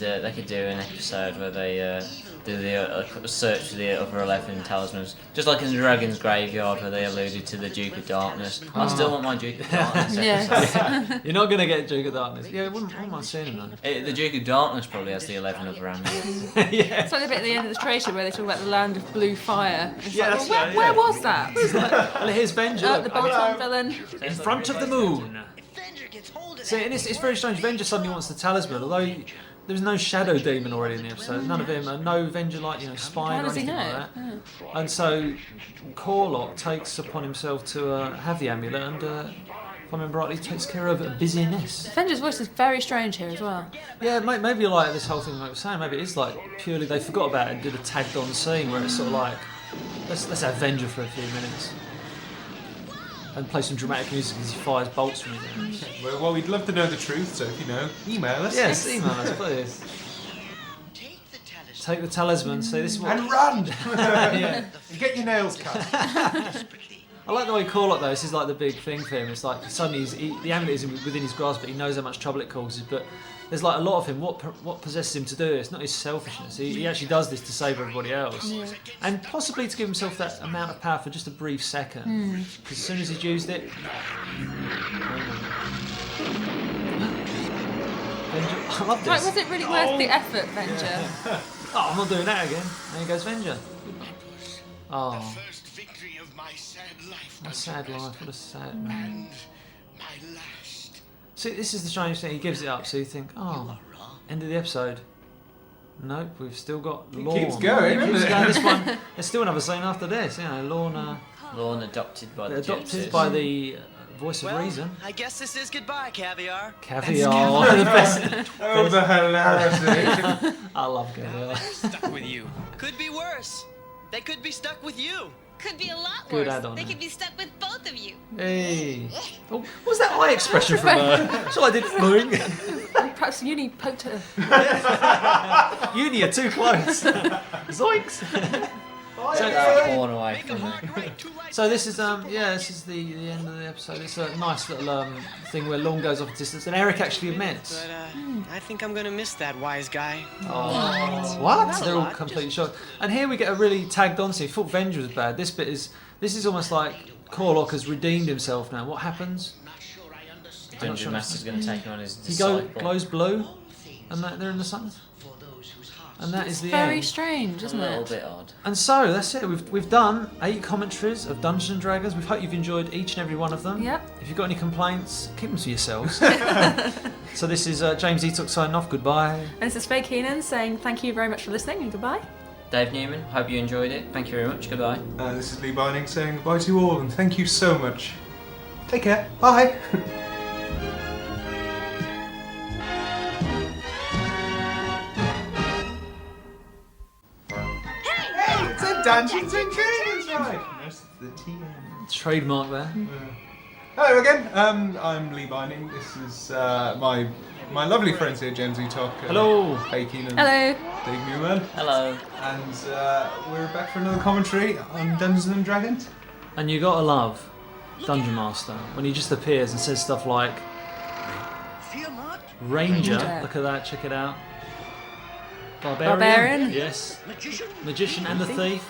do an episode where they do the search for the other 11 talismans, just like in the Dragon's Graveyard where they alluded to the Duke of Darkness. I still want my Duke of Darkness episode. You're not going to get Duke of Darkness. Yeah, I wouldn't mind seeing him though. The Duke of Darkness probably has the 11 other amulets. Yeah. It's like the bit at the end of the trailer where they talk about the land of blue fire. It's Yeah, like, that's well, right, where yeah. was that? Well, here's Venger. The Bolton villain. In front of the moon. Avenger gets hold of See, and it's very strange. Venger suddenly wants the talisman, although there's no shadow demon already in the episode. None of him, and no Venger like spine How or does he anything know? like that. And so Corlock takes upon himself to have the amulet, and if I remember rightly, takes care of busyness. Venger's voice is very strange here as well. Yeah, maybe like this whole thing like I was saying, maybe it is like purely they forgot about it and did a tagged on scene where it's sort of like let's have Venger for a few minutes. And play some dramatic music as he fires bolts from his hand. Well, we'd love to know the truth, so if you know, email us. Yes, email us, please. Take the talisman Take the talisman. So this is what. And run! Yeah. And get your nails cut. I like the way Corlock though. This is like the big thing for him. It's like suddenly the amulet is within his grasp, but he knows how much trouble it causes. But there's like a lot of him. What possesses him to do it? It's not his selfishness. He actually does this to save everybody else, and possibly to give himself that amount of power for just a brief second. Because as soon as he's used it, I love this. Right, was it really worth the effort, Venger? Oh, I'm not doing that again. There goes Venger. Oh. First victory of my sad life. What a sad life, what a sad man. And my last. See, this is the strange thing, he gives it up, so you think, oh, end of the episode. Nope, we've still got Lorne. Keeps going, Keeps isn't going. it? This one, there's still another scene after this, you know, Lorne adopted by the adopted gypsies. by the voice of Well, reason. I guess this is goodbye, Caviar. Caviar, the best. Oh, the hilarity. I love Caviar. Stuck with you. Could be worse. They could be stuck with you. Could be a lot Good worse. add-on, They eh? could be stuck with both of you. Hey. Oh, what was that eye expression from her? So I did boing. Perhaps Uni poked her. Uni are too close. Zoinks. Born away from me. So this is this is the end of the episode. It's a nice little thing where Lorne goes off a distance and Eric actually admits. But I think I'm gonna miss that wise guy. Oh, what? They're all completely shocked. And here we get a really tagged on scene. I thought Venger was bad. This is almost like Corlock has redeemed himself now. What happens? Dungeon Master's going to take him on his He disciple. glows blue, and they're in the sun. And that is the Very end. strange, isn't A little it? bit odd. And so that's it. We've done 8 commentaries of Dungeons and Dragons. We hope you've enjoyed each and every one of them. Yep. If you've got any complaints, keep them to yourselves. So this is James Eatock signing off. Goodbye. And this is Faye Keenan saying thank you very much for listening and goodbye. Dave Newman, hope you enjoyed it. Thank you very much. Goodbye. This is Lee Bining saying goodbye to you all and thank you so much. Take care. Bye. Hey, it's a Dungeons and Dragons ride. That's the TM. Trademark there. Hello again. I'm Lee Bining. This is my lovely friends here, James Eatock. Hello. Bacon and Hello. Dave Newman. Hello. And we're back for another commentary on Dungeons and Dragons. And you gotta love Dungeon Master when he just appears and says stuff like Ranger. Look at that. Check it out. Barbarian. Yes. Magician and the Thief.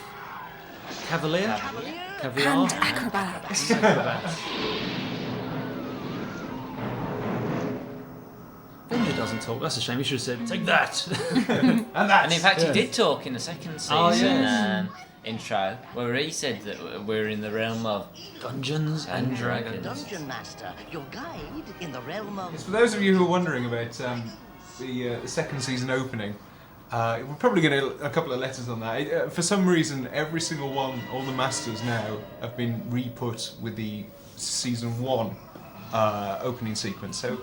Cavalier. Caviar. And acrobat. Acrobat. Venger doesn't talk. That's a shame. He should have said, "Take that." And in fact, he did talk in the second season Oh, yes. intro, where he said that we're in the realm of Dungeons and Dragons. Dungeon Master, your guide in the realm of... For those of you who are wondering about the second season opening, we're probably going to a couple of letters on that. For some reason, every single one, all the masters now, have been re-put with the season 1 opening sequence. So,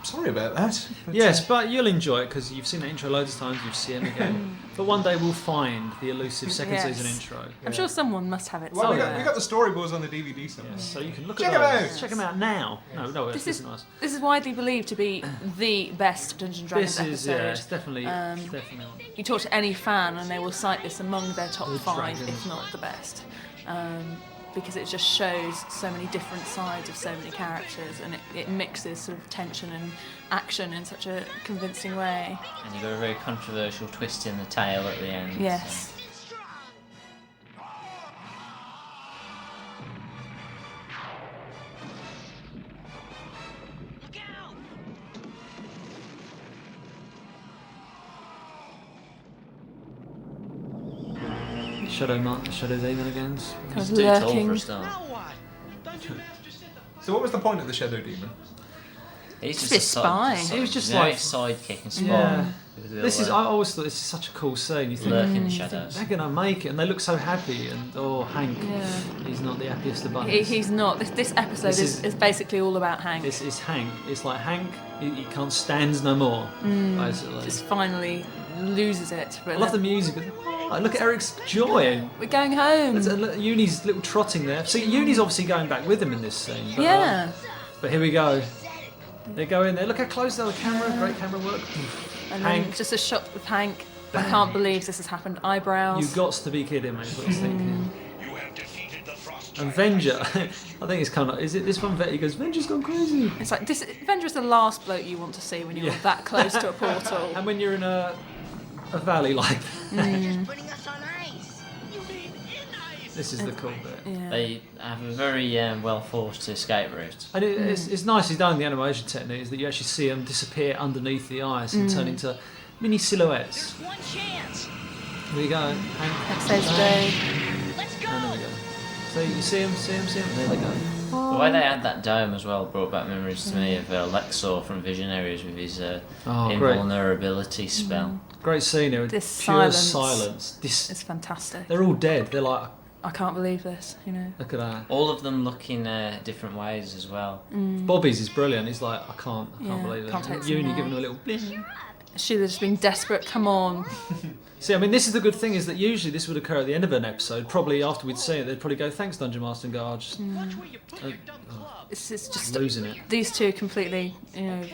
sorry about that. Yes, but you'll enjoy it because you've seen that intro loads of times. You've seen it again. But one day we'll find the elusive second Yes. season intro. I'm sure someone must have it Well, we somewhere. got the storyboards on the DVD somewhere. Yes, so you can look Check at them those. out. Check them out now. No, This this is nice. this is widely believed to be the best Dungeons and Dragons This is episode. it's definitely definitely. You talk to any fan and they will cite this among their top The 5, dragons. if not the best, because it just shows so many different sides of so many characters, and it mixes sort of tension and action in such a convincing way. and you got a very controversial twist in the tale at the end. Yes. Shadow Demon again. Kind of Too tall for lurking. a start. So what was the point of the Shadow Demon? He's Just a spy. He was just you know, like- he's sidekick and spawn. Yeah. with the This is. little, I always thought this is such a cool scene. You think lurk in the shadows. they're gonna make it, and they look so happy. And Hank, Yeah. he's not the happiest of bunnies. He's not. This episode This is basically all about Hank. This is Hank. It's like Hank. He can't stand no more. Basically. Just finally loses it. But I love the music. Like, look at Eric's joy. we're going home. Look, Uni's little trotting there. See, Uni's obviously going back with him in this scene. But, Yeah. but here we go. They go in there. Look how close they are. The camera, great camera work. And Hank. then just a shot with Hank. I can't believe this has happened. Eyebrows. You got to be kidding me, is what he's thinking. And Venger, I think it's kind of, is it this one? He goes, Venger's gone crazy. It's like, Venger's the last bloke you want to see when you're that close to a portal. And when you're in a valley like that. This is the cool bit. Yeah. They have a very well forced escape route. And it's nice he's done the animation technique, is that you actually see them disappear underneath the ice and turn into mini silhouettes. There's one chance. There you go. That saves the day. Let's go. And there we go. So you see him, and there they go. The way they had that dome as well brought back memories to me of Lexor from Visionaries with his invulnerability spell. Great scene here. This pure silence. This It's fantastic. they're all dead. They're like, I can't believe this, look at that. All of them look in different ways as well. Bobby's is brilliant. He's like, I can't believe can't take it. this Uni anymore. giving him a little blip. She'd have just been desperate. Come on. See, I mean, this is the good thing, is that usually this would occur at the end of an episode. Probably after we'd see it, they'd probably go, thanks, Dungeon Master, and go, I'll just... It's just losing it. These two completely, the anger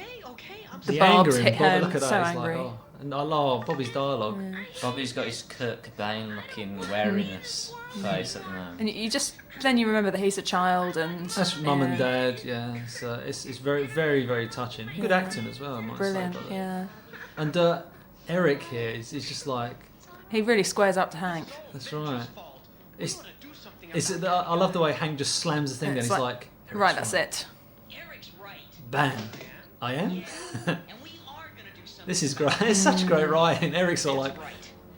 barbs in hit Bob, home. look at So that. It's angry. like, and I love Bobby's dialogue. Bobby's got his Kurt Cobain looking wariness face at the moment. And you just then you remember that he's a child and That's mum and dad, yeah. It's very, very, very touching. Good acting as well, I might Brilliant, say. yeah. And Eric here is just like... He really squares up to Hank. That's right. I love the way Hank just slams the thing down. It's He's like, like, right, that's it. bam. I am? This is great. It's such great writing. Eric's all like,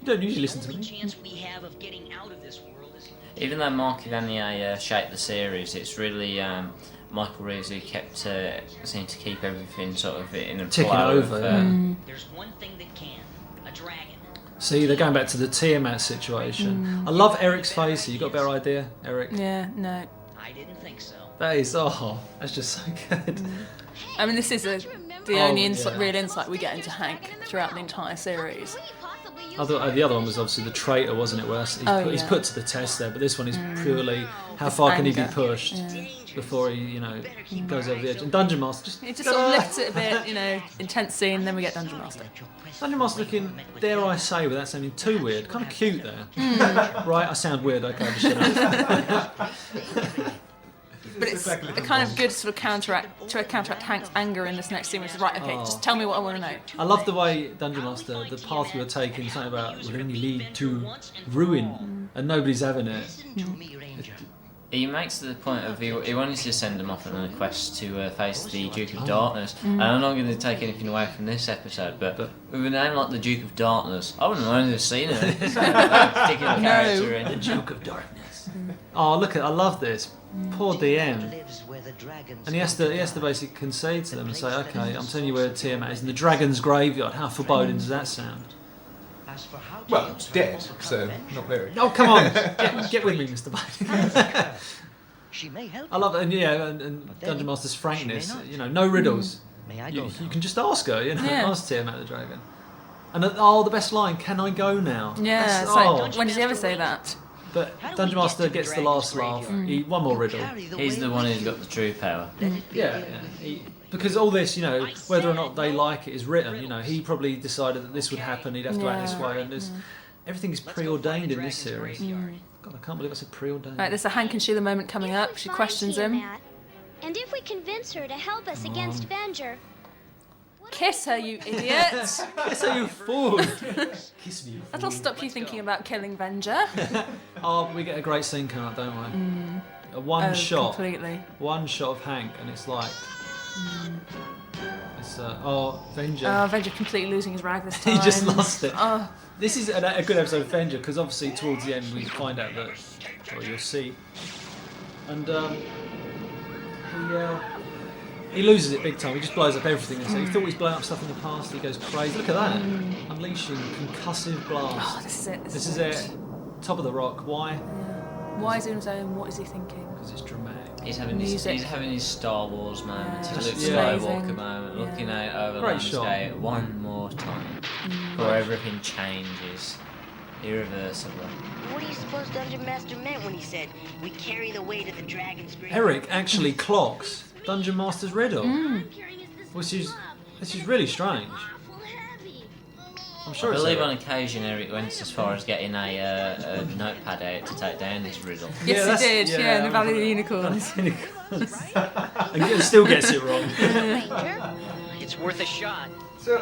you don't usually listen to me. Chance we have of getting out of this world is Even though Mark Evanier shaped the series, it's really Michael Reeves who seemed to keep everything sort of in a Ticking flow over, There's one thing that can. A dragon. See, they're going back to the Tiamat situation. I love Eric's face. You got a better idea, Eric? Yeah, no. I didn't think so. That is, that's just so good. I mean, this is the only real insight we get into Hank throughout the entire series. The other one was obviously the traitor, wasn't it? Where he's put to the test there, but this one is purely how far can he be pushed before he, goes over the edge. And Dungeon Master It just sort of lifts it a bit, intense scene, then we get Dungeon Master. Dungeon Master looking, dare I say, without sounding too weird, kind of cute there. Right, I sound weird. Okay, just shut up. But it's a kind of good sort of counteract Hank's anger in this next scene, which is right. Okay, just tell me what I want to know. I love the way Dungeon Master, the path you were taking, something about will only lead to ruin, and nobody's having it. He makes the point of he wanted to send them off on a quest to face the Duke of Darkness. And I'm not going to take anything away from this episode, but with a name like the Duke of Darkness, I wouldn't mind to have seen it. Particular character in the Duke of Darkness. Oh, look I love this. Poor DM. And he has to basically concede to them and say, okay, I'm telling you where Tiamat is in the Dragon's Graveyard. How foreboding does that sound? Well, it's dead, so not very. Oh, come on. Get with me, Mr. Biden. I love it. And Dungeon Master's frankness. No riddles. You can just ask her, ask Tiamat the Dragon. And the best line, can I go now? Yeah, it's like, when did he ever say that? But Dungeon Master gets the last laugh. One more riddle. He's the one who's got the true power. Yeah. Because all this, whether or not they like it is written. He probably decided that this would happen. He'd have to act this way, and everything is preordained in this series. God, I can't believe I said preordained. Right, there's a Hank and Sheila moment coming up. She questions him. And if we convince her to help us against Venger, Kiss her, you idiot! Kiss her, you fool! Kiss me, you fool. That'll stop you thinking about killing Venger. We get a great scene coming up, don't we? One shot. Completely. One shot of Hank, and it's like... It's, Venger. Venger completely losing his rag this time. He just lost it. This is a good episode of Venger, because obviously towards the end we find out that... Well, you'll see. And, he loses it big time. He just blows up everything. And so he thought he's blown up stuff in the past. He goes crazy. Look at that. Unleashing concussive blast. Oh, this is it. This is it. Top of the rock. Why? Yeah. Why is he on his own? What is he thinking? Because it's dramatic. He's having his Star Wars moment, his Luke Yeah. Skywalker moment, looking out over the landscape one more time, before everything changes irreversibly. What do you suppose Dungeon Master meant when he said, we carry the weight of the dragon's grave? Eric actually clocks Dungeon Master's riddle, which is really strange. I'm sure. I it's believe Eric. on occasion Eric went as far as getting a notepad out to take down this riddle. Yes, he did. Yeah, in the Valley of the Unicorns. And still gets it wrong. It's worth a shot. So,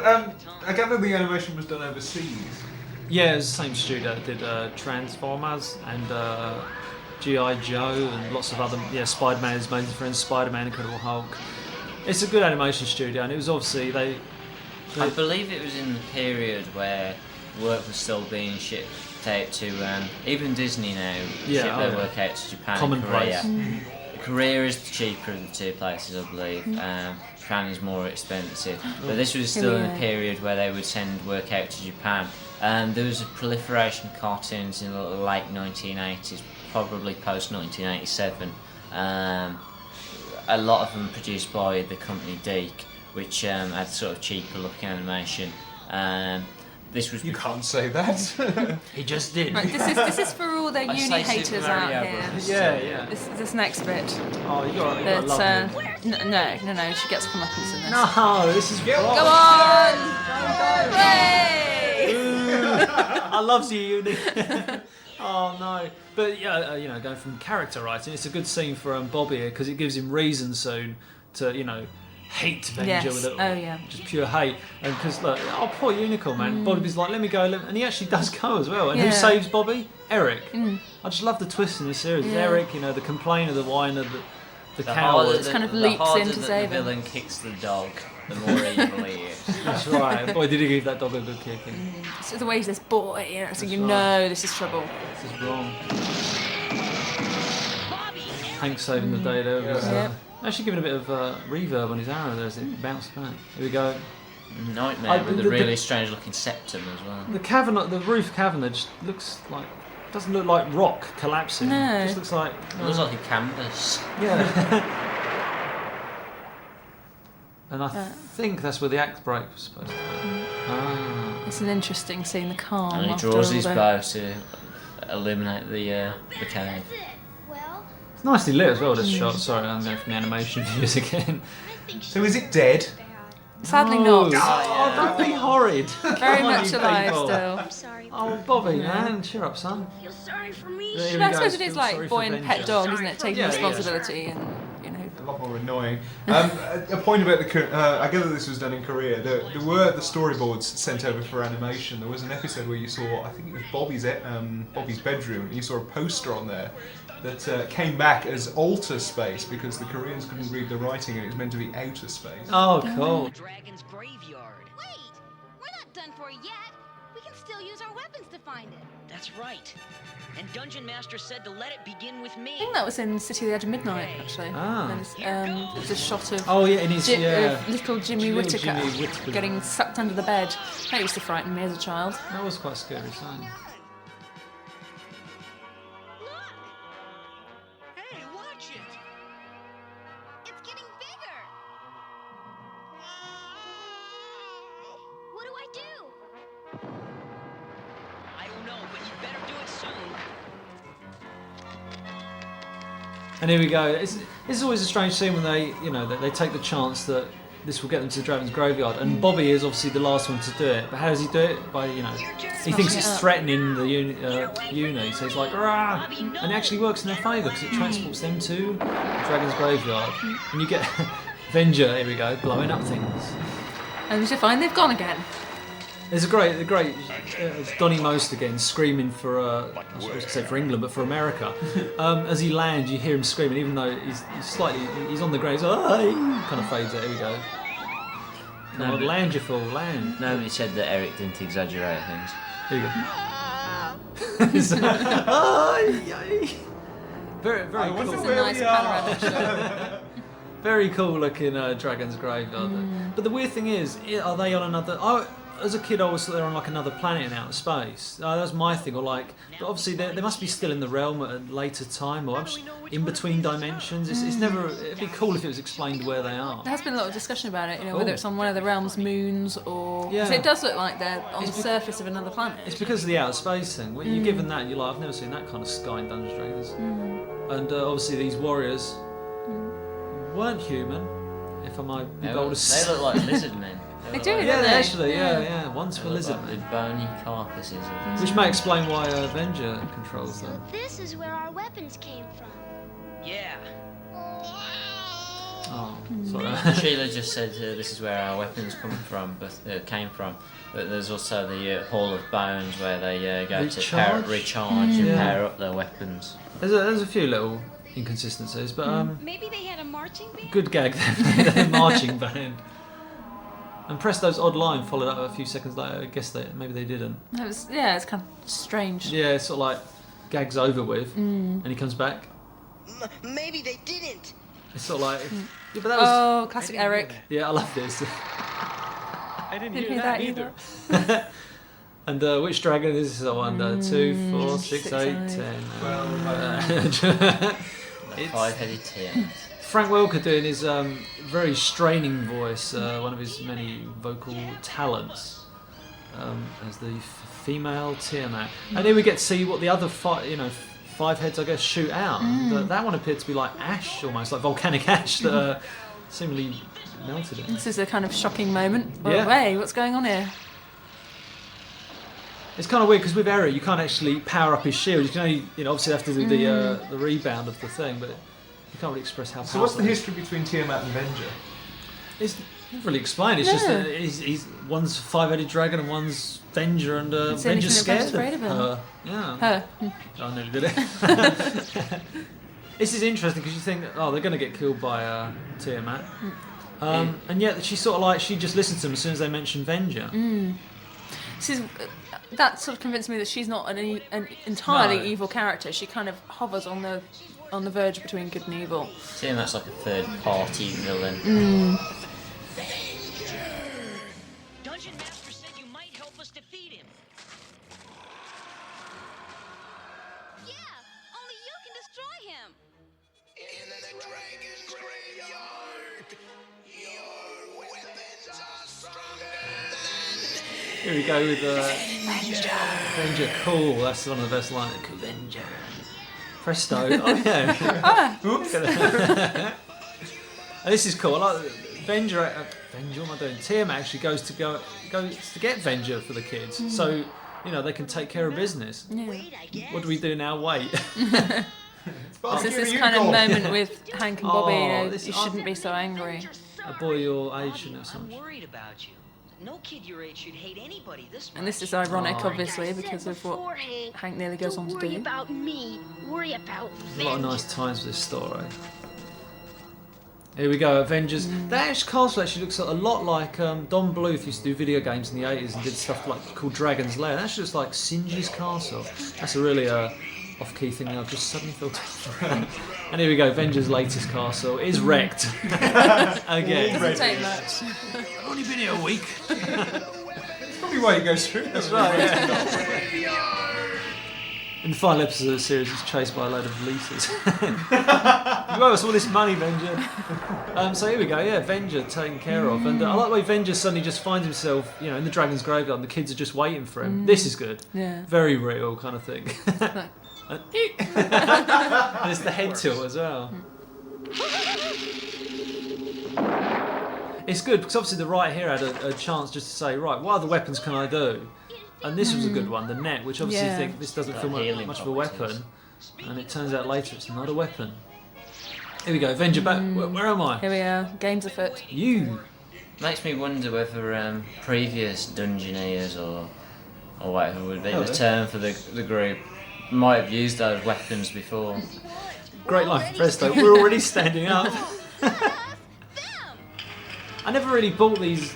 I gather the animation was done overseas. Yeah, it was the same studio that did Transformers and G.I. Joe and lots of other, Spider-Man, His Amazing Friends, Spider-Man, Incredible Hulk. It's a good animation studio, and it was obviously I believe it was in the period where work was still being shipped out to even Disney now ship their work out to Japan and Korea. Korea is cheaper of the two places, I believe. Japan is more expensive, but this was still in a period where they would send work out to Japan. There was a proliferation of cartoons in the late 1980s, probably post 1987. A lot of them produced by the company Deke, which had sort of cheaper looking animation. This was. You can't say that. He just did. Right, this is for all the uni haters out here. Yeah. This next bit. Oh, you got love it. No. She gets comeuppance in this. No, this is wrong. Go on! Hooray! I love you, Uni. Oh no, but going from character writing, it's a good scene for Bobby here because it gives him reason soon to hate Venger with just pure hate. And because look, poor Unicorn man, Bobby's like, let me go, and he actually does go as well. And who saves Bobby? Eric. I just love the twist in this series. It's Eric, the complainer, the whiner, the coward. It kind of leaps in to save him. The villain kicks the dog, the more evil he is. That's right. Boy, did he give that dog a good kicking. So the way he's this boy, so this is trouble. This is wrong. Hank saving the day there. Actually giving a bit of reverb on his arrow there as it bounced back. Here we go. Nightmare with the really strange looking septum as well. The cavern, the roof cavern, just doesn't look like rock collapsing. No. It just looks like. It looks like a canvas. Yeah. And I think that's where the act break was supposed to be. It's an interesting scene, the calm. And he draws his bow to illuminate the cave. It's nicely lit as well, this shot. Sorry, I'm going from the animation views again. So is it dead? Sadly not. Oh, don't be horrid. Very much alive still. I'm sorry. Oh, Bobby, man, cheer up, son. Feel sorry for me. I suppose it is like boy and pet dog, isn't it? Taking responsibility and a lot more annoying. A point about I gather this was done in Korea. There were the storyboards sent over for animation. There was an episode where you saw, I think it was Bobby's bedroom, and you saw a poster on there that came back as alter space because the Koreans couldn't read the writing and it was meant to be outer space. Oh, cool. Dragon's graveyard. Wait, we're not done for it yet. We can still use our weapons to find it. That's right. And Dungeon Master said to let it begin with me. I think that was in City of the Edge of Midnight, actually. There's a shot of little Jimmy Whittaker getting sucked under the bed. That used to frighten me as a child. That was quite scary, son. Hey, watch it! It's getting bigger. What do I do? I don't know, but you better do it soon. And here we go. This is always a strange scene when they take the chance that this will get them to the Dragon's Graveyard, and Bobby is obviously the last one to do it. But how does he do it? By he thinks it's threatening the uni, so he's like, rah! And it actually works in their favour because it transports them to the Dragon's Graveyard, and you get Venger. Here we go, blowing up things. And you find they've gone again. There's a great Donny Most again screaming for I was supposed to say for England, but for America. As he lands, you hear him screaming, even though he's on the ground. He's like, oh, he kind of fades out. Here we go. No, land, you fool, land. Nobody said that Eric didn't exaggerate things. Here you go. Very cool. This is a nice panoramic shot. Very cool looking Dragon's Graveyard. But the weird thing is, are they on another? As a kid, I always thought they were on like another planet in outer space. That was my thing. But obviously, they must be still in the realm at a later time, or in between dimensions. It's never. It'd be cool if it was explained where they are. There has been a lot of discussion about it. Whether it's on one of the realm's moons or. Yeah. So it does look like they're on the surface of another planet. It's because of the outer space thing. When you're given that, you're like, I've never seen that kind of sky in Dungeons and Dragons. And obviously, these warriors weren't human. If I might be bold to say. They look like lizard men. They do, Yeah, don't they they? actually, yeah. One's for lizard The men. bony carcasses of Which may explain why Avenger controls them. This is where our weapons came from. Yeah. Oh, sorry. Sheila just said this is where our weapons came from, but there's also the Hall of Bones where they go to recharge and pair up their weapons. There's a few little inconsistencies, but Maybe they had a marching band? good gag there, the marching band. And Presto's odd line followed up a few seconds later. I guess maybe they didn't. It's kind of strange. Yeah, it's sort of like gag's over with, and he comes back. Maybe they didn't. It's sort of like, yeah, but that was. Oh, classic Eric. Yeah, I love this. I didn't hear that either. And which dragon is this? I wonder. 2, 4, 6, 8, 10. 5-headed Tiamat. Frank Welker doing his very straining voice, one of his many vocal talents, as the female Tiamat. And then we get to see what the other 5 heads, I guess, shoot out. And, that one appeared to be like ash, almost like volcanic ash that seemingly melted it. This is a kind of shocking moment. Yeah. Hey, what's going on here? It's kind of weird because with Eric, you can't actually power up his shield. You can only, obviously have to do the rebound of the thing, but you can't really express how powerful. So what's the history between Tiamat and Venger? It's not really explained. It's just that he's one's 5-headed dragon and one's Venger, and Venger's scared of her. Yeah. Her. I nearly did it. This is interesting because you think, they're going to get killed by Tiamat. And yet she sort of like, she just listens to them as soon as they mention Venger. That sort of convinced me that she's not an entirely evil character. She kind of hovers on the verge between good and evil. Tiamat's like a third-party villain. Dungeon Master said you might help us defeat him. Yeah, only you can destroy him. In the dragon's graveyard, your weapons are stronger than... Here we go with Venger. Cool, that's one of the best lines. Venger. Presto. Oh yeah. Oops. And this is cool. I like Venger. Venger, what am I doing? Tiamat actually goes to get Venger for the kids, so they can take care of business. Yeah. What do we do now? Wait. This is this kind of moment with Hank and Bobby. this- You shouldn't be so angry. A boy your age shouldn't have so I'm much. worried about you. No kid your age should hate anybody this much. And this is ironic, Oh. obviously, because of what Hank nearly goes on to Worry do. about me. Worry about There's a lot of nice times with this story. Here we go, Avengers. That castle actually looks a lot like Don Bluth used to do video games in the 80s and did stuff called Dragon's Lair. That's just like Sinji's castle. That's a really off-key thing I've just suddenly thought of. And here we go, Venger's latest castle is wrecked. Again. Doesn't take much. I've only been here a week. That's probably why he goes through. That's right, In the final episode of the series, he's chased by a load of leases. You owe us all this money, Venger. So here we go, Venger taken care of. And I like the way Venger suddenly just finds himself, in the Dragon's Graveyard and the kids are just waiting for him. This is good. Yeah. Very real kind of thing. And it's the head tilt as well. It's good because obviously the writer here had a chance just to say, right, what other weapons can I do? And this was a good one, the net, which obviously you think this doesn't feel much of a weapon. And it turns out later it's not a weapon. Here we go, Venger back. Where am I? Here we are. Games afoot. You. Makes me wonder whether previous Dungeoneers or whatever would be the term for the group might have used those weapons before. Great line from Presto. We're already standing up. I never really bought these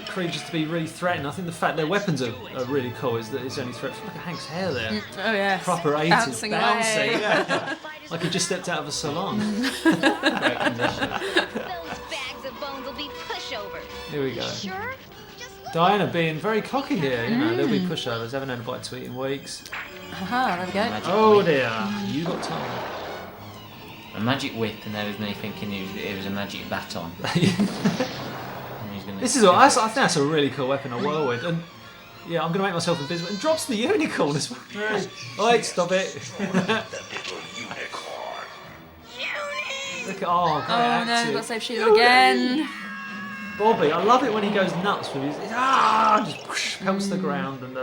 creatures to be really threatening. I think the fact their weapons are really cool is that it's only threat. Look at Hank's hair there. Oh yes. Proper 80s. Bouncing away. Yeah. Like he just stepped out of a salon. Those bags of bones will be pushovers. Here we go. Sure? Diana being very cocky here, there'll be pushovers. Haven't had a bite to eat in weeks. Aha, there we go. Oh dear, you got time. A magic whip, and there was me thinking it was a magic baton. This is I think that's a really cool weapon, a whirlwind. And yeah, I'm going to make myself invisible. And drops the unicorn as well. Wait, stop it. Look at, great Oh no, acting. we've got to save Sheila again. Bobby, I love it when he goes nuts with his just whoosh, pelts the ground and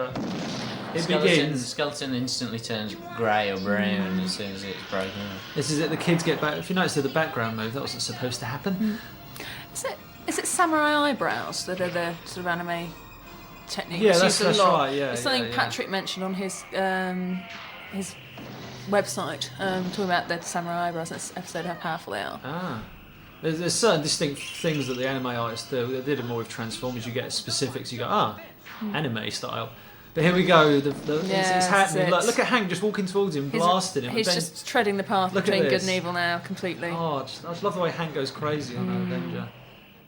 it begins. Skeleton instantly turns grey or brown as soon as it's broken up. This is it. The kids get back. If you notice, the background move that wasn't supposed to happen. Is it samurai eyebrows that are the sort of anime technique? Yeah, that's right. Yeah, it's something Patrick mentioned on his website, talking about the samurai eyebrows in this episode, how powerful they are. There's certain distinct things that the anime artists do. They did it more with Transformers. You get specifics. You go, anime style. But here we go. It's happening. Look at Hank just walking towards him, blasting him. He's just treading the path between good and evil now, completely. Oh, I just love the way Hank goes crazy on Avenger.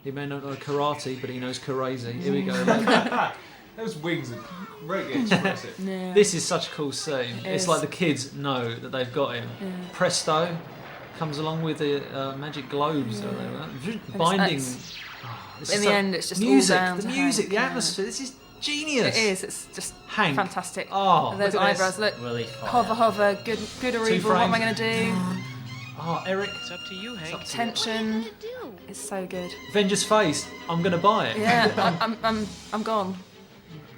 He may not know karate, but he knows crazy. Here we go. Those wings are really expressive. Yeah. This is such a cool scene. It's like the kids know that they've got him. Yeah. Presto comes along with the magic globes. Binding. In the end, it's just music. All down the to music, Hank, the atmosphere. This is genius. It is. It's just Hank. Fantastic. Oh, those eyebrows. Look, hover. Good or evil. What am I going to do? Oh, Eric. It's up to you, Hank. Tension. It's so good. Venger's face. I'm going to buy it. Yeah, I'm gone.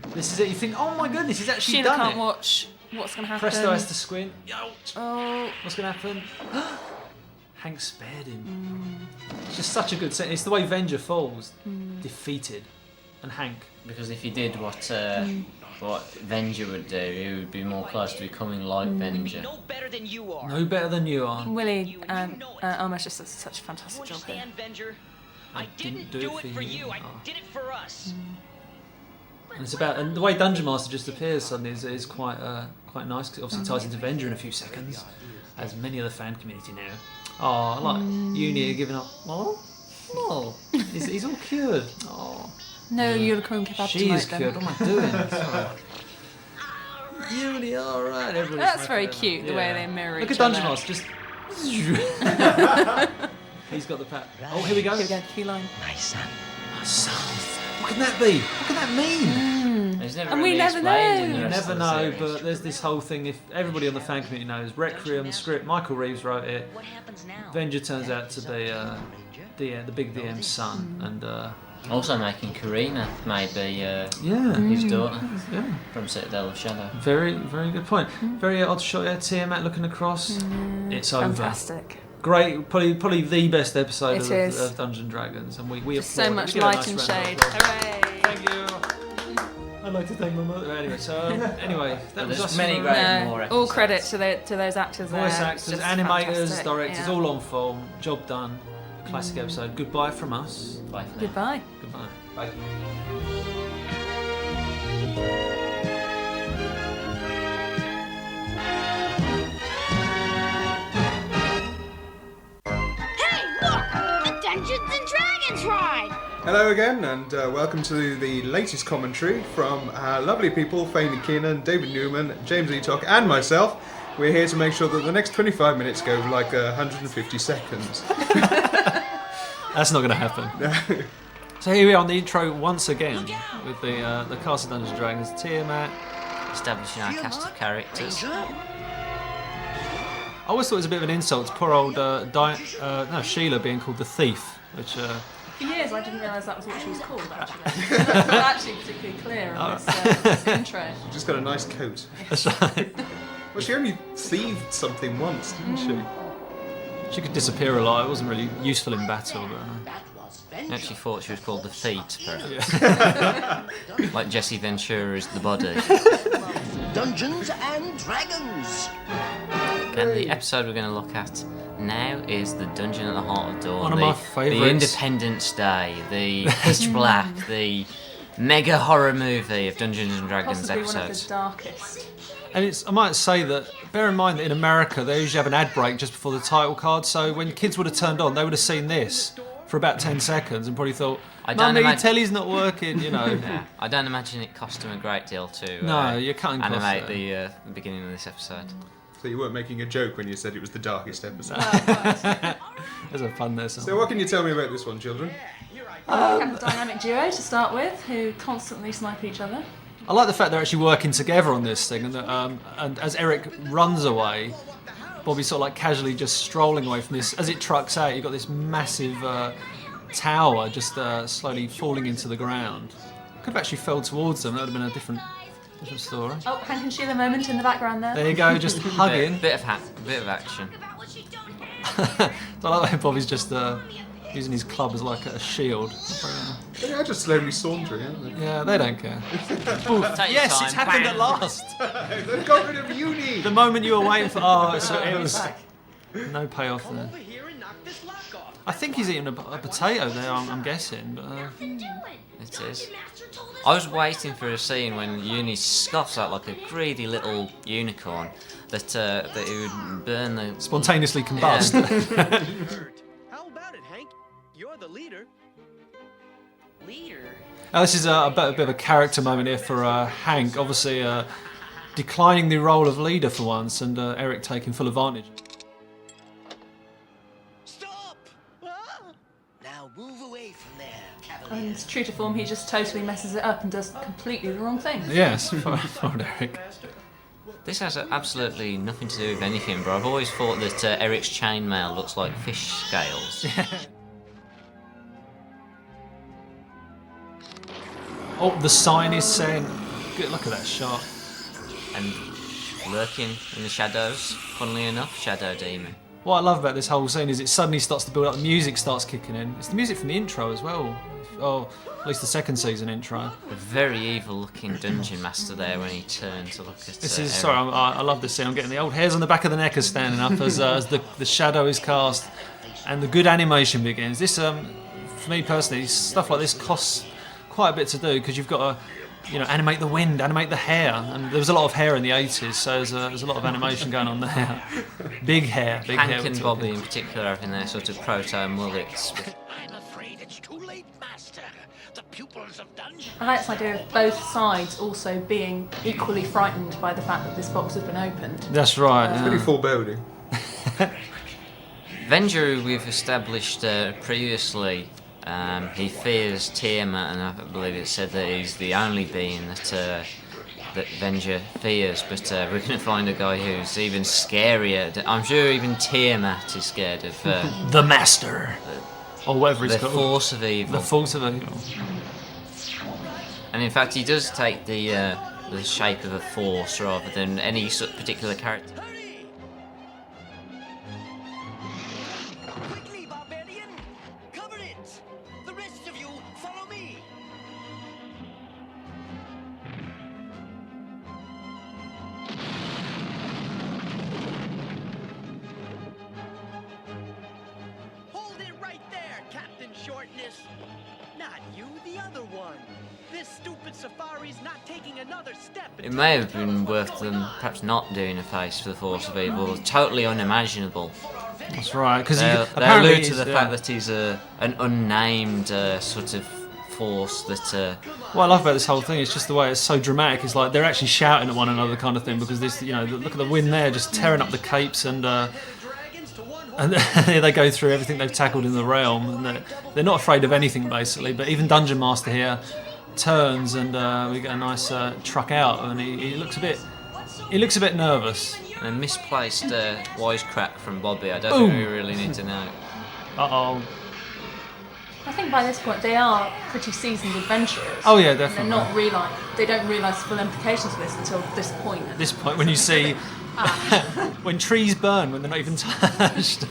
This is it. You think, oh my goodness, he's actually Sheena done can't it. watch. What's going to happen? Presto has to squint. Oh. What's going to happen? Hank spared him. It's just such a good scene. It's the way Venger falls, defeated, and Hank. Because if he did what Venger would do, he would be more close to becoming like Venger. No better than you are. No better than you are. Willie Almost just does such a fantastic job here. Venger? I didn't do it for you. I did it for us. And it's about, and the way Dungeon Master just appears suddenly is quite nice. Cause it obviously ties into Venger in a few seconds, as many of the fan community now. Oh, I like Uni giving up. Oh, he's all cured. Oh, no unicorn kebab she tonight. Is cured. What am I doing? Sorry. Uni, all right. That's very cute. The way they mirror Look each at other. Dungeon Master just. He's got the pat. Oh, here we go. Here we go. Key line. My son. What can that be? What can that mean? And we never know. You never know, but there's this whole thing. If everybody on the fan community knows, Requiem script, Michael Reeves wrote it. What happens now? Venger turns out to be the big DM's son, and also making Karina maybe his daughter from Citadel of Shadow. Very, very good point. Very odd shot there. Tiamat looking across. It's Fantastic. over. Great, probably the best episode of Dungeons and Dragons, and we just so much light and shade. Hooray! Thank you. I'd like to thank my mother. Anyway, that was us. Many great more episodes. All credit to those actors. Voice actors, animators, fantastic. directors, all on form. Job done. Classic episode. Goodbye from us. Bye for now. Goodbye. Goodbye. Bye. Dungeons and Dragons ride! Hello again, and welcome to the latest commentary from our lovely people, Faye Keenan, David Newman, James Eatock, and myself. We're here to make sure that the next 25 minutes go like 150 seconds. That's not going to happen. So here we are on the intro once again with the cast of Dungeons and Dragons, Tiamat. Establishing our cast of characters. I always thought it was a bit of an insult to poor old Sheila being called the Thief, which... For years I didn't realise that was what she was called, actually. It's not actually particularly clear on this intro. She's just got a nice coat. That's right. Well, she only thieved something once, didn't she? She could disappear a lot. It wasn't really useful in battle, but... I actually thought she was called the Feet, perhaps. Like Jesse Ventura is the body. Dungeons and Dragons! And the episode we're going to look at now is the Dungeon at the Heart of Dawn. One of my favourites. The Independence Day, the Pitch Black, the mega horror movie of Dungeons and Dragons Possibly episodes. one of the darkest. And I might say that, bear in mind that in America they usually have an ad break just before the title card, so when kids would have turned on, they would have seen this for about 10 seconds and probably thought, Mummy, telly's not working, you know. Yeah, I don't imagine it cost them a great deal to you're cutting animate the beginning of this episode. So you weren't making a joke when you said it was the darkest episode. There's a fun there. So what can you tell me about this one, children? We have a dynamic duo to start with, who constantly snipe each other. I like the fact they're actually working together on this thing, and that, and as Eric runs away, Bobby's sort of like casually just strolling away from this. As it trucks out, you've got this massive tower just slowly falling into the ground. Could have actually fell towards them. That would have been a different story. Oh, Hank and Sheila moment in the background there. There you go, just hugging. Bit of action. I like how Bobby's just using his club as like a shield. They are just slowly sauntering, aren't they? Yeah, they don't care. Yes, it's happened at last. They've got rid of Uni. The moment you were waiting for. Oh, so it was no payoff there. I think he's eating a potato there. I'm guessing, but. It is. I was waiting for a scene when Uni scoffs out like a greedy little unicorn that he would burn the... Spontaneously combust. How about it, Hank? You're the leader. Leader? Now, this is a bit of a character moment here for Hank. Obviously, declining the role of leader for once, and Eric taking full advantage. Now move away from there, And true to form, he just totally messes it up and does completely the wrong thing. Yes, for Eric. This has absolutely nothing to do with anything, but I've always thought that Eric's chainmail looks like fish scales. Oh, the sign is saying... Good, look at that shot. And lurking in the shadows, funnily enough, Shadow Demon. What I love about this whole scene is it suddenly starts to build up, the music starts kicking in. It's the music from the intro as well. Oh, at least the second season intro. A very evil-looking dungeon master there when he turned to look at. This is sorry, I love this scene. I'm getting the old hairs on the back of the neck are standing up as the shadow is cast and the good animation begins. This, for me personally, stuff like this costs quite a bit to do because you've got to, animate the wind, animate the hair, and there was a lot of hair in the 80s, so there's a lot of animation going on there. Big hair. Hank and Bobby in particular having their sort of proto mullets. I'm afraid it's too late, Master. The pupils of dungeon. I like this idea of both sides also being equally frightened by the fact that this box has been opened. That's right. It's pretty foreboding. Venger, who we've established previously, he fears Tiamat, and I believe it said that he's the only being that Venger fears, but we're going to find a guy who's even scarier. I'm sure even Tiamat is scared of... the Master. Or whatever it's the called. Force of Evil. The Force of Evil. And in fact, he does take the shape of a force rather than any sort of particular character. Quickly, barbarian! Cover it! The rest of you, follow me! Hold it right there, Captain Shortness. Not you, the other one. This stupid safari's not taking another step. It may have been worth them perhaps not doing a face for the Force of Evil. Totally unimaginable. That's right, because they apparently allude to the fact that he's an unnamed sort of force that. What I love about this whole thing is just the way it's so dramatic. It's like they're actually shouting at one another, kind of thing, because this, look at the wind there, just tearing up the capes, and they go through everything they've tackled in the realm, and they're not afraid of anything basically. But even Dungeon Master here turns, and we get a nice truck out, and he looks a bit nervous. A misplaced wisecrack from Bobby. I don't think we really need to know. Uh-oh. I think by this point they are pretty seasoned adventurers. Oh yeah, definitely. They don't realise the full implications of this until this point. At this point, when you see when trees burn when they're not even touched,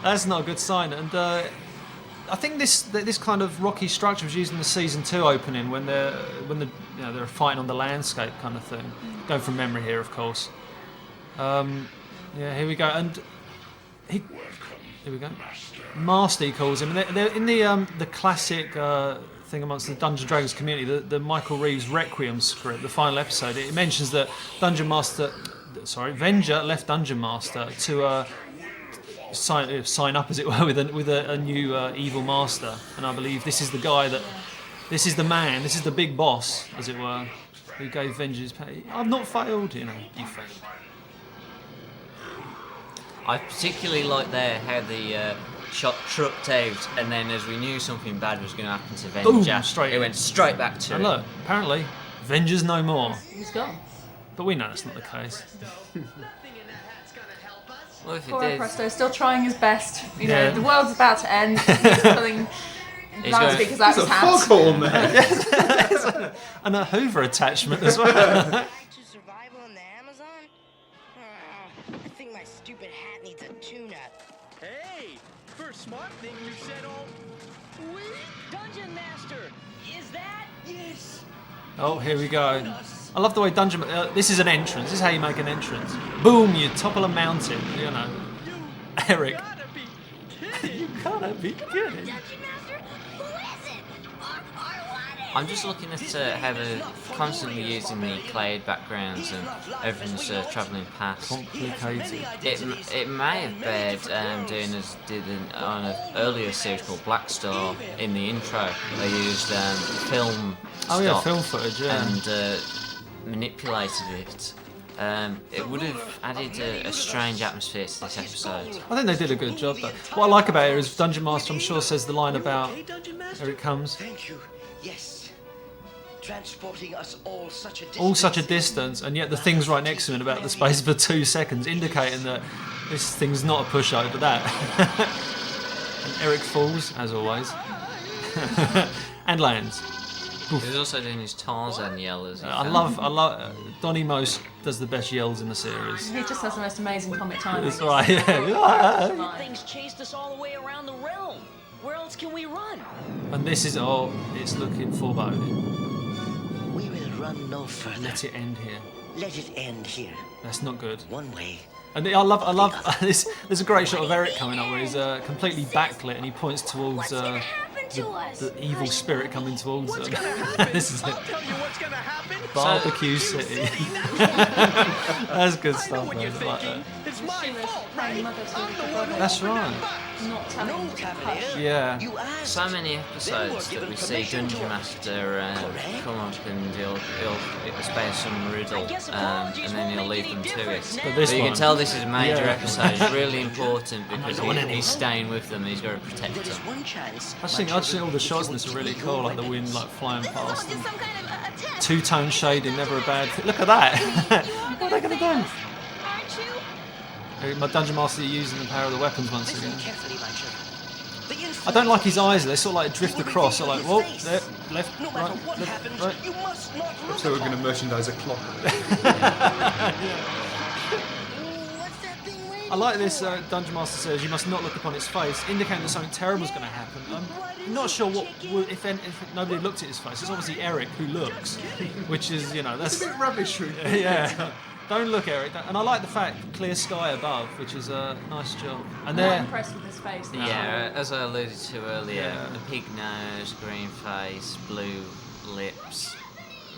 that's not a good sign. And I think this kind of rocky structure was used in the season 2 opening when they're fighting on the landscape kind of thing. Going from memory here, of course. Here we go, and here we go. Master, he calls him. And they're in the classic thing amongst the Dungeons & Dragons community, the Michael Reeves Requiem script, the final episode. It mentions that Venger left Dungeon Master to sign up, as it were, with a new evil master. And I believe this is the guy this is the man, this is the big boss, as it were, who gave Venger his pay. I've not failed, you failed. I particularly like there how the shot trucked out, and then as we knew something bad was going to happen to Venger, it went straight back to and look, apparently, Venger's no more. He's gone. But we know that's not the case. Well, if Poor it did. Presto, still trying his best. Yeah. The world's about to end. He's pulling He's loudspeakers out his hands. Foghorn there. And a Hoover attachment as well. To survival in the Amazon? I think my stupid hat needs a tune-up. Hey, first smart thing you said all week. Dungeon Master, is that? Yes. Oh, here we go. I love the way Dungeon... this is an entrance. This is how you make an entrance. Boom, you topple a mountain, you know. Eric. You gotta be kidding. I'm just looking at how they're constantly using the cloud backgrounds and everything's travelling past. Complicated. It may have been doing as did on an earlier series called Black Star in the intro. They used film stock film footage, yeah. and manipulated it. It would have added a strange atmosphere to this episode. I think they did a good job though. What I like about it is Dungeon Master, I'm sure, says the line about... Here it comes. Thank you. Yes. Transporting us all such a distance. All such a distance, and yet the thing's right next to him in about the space of 2 seconds, indicating that this thing's not a pushover, that. And Eric falls, as always. And lands. He's also doing his Tarzan yell as I love Donnie Most does the best yells in the series. He just has the most amazing comic timing. That's right, yeah. Things chased us all the way around the realm. Where else can we run? And this is, it's looking foreboding. We will run no further. Let it end here. Let it end here. That's not good. One way. And I love this. There's a great shot of Eric coming up where he's completely backlit and he points towards the evil spirit coming towards them. This is it. Barbecue City. That's good stuff, man. Like that. It's my fault, right? That's right. Not telling him to hush. Yeah. So many episodes that we see Dungeon Master come up and he'll spare some riddle and then he'll leave them to it. But you can tell this is a major episode. It's really important because he's staying with them and he's got to protect them. I just think all the shots in this are really cool, like the wind like flying past them. Two-tone shading, never a bad thing. Look at that. What are they going to do? My Dungeon Master using the power of the weapons once again. I don't like his eyes, they sort of like drift across, so like, whoa, there, left, right, left, right. So we're going to merchandise a clock. I like this, Dungeon Master says, you must not look upon its face, indicating that something terrible is going to happen. I'm not sure if nobody looked at his face. It's obviously Eric who looks, which is, that's... It's a bit rubbish. Yeah. Don't look, Eric. And I like the fact, clear sky above, which is a nice job. And I'm not impressed with his face. Yeah, as I alluded to earlier, the pig nose, green face, blue lips.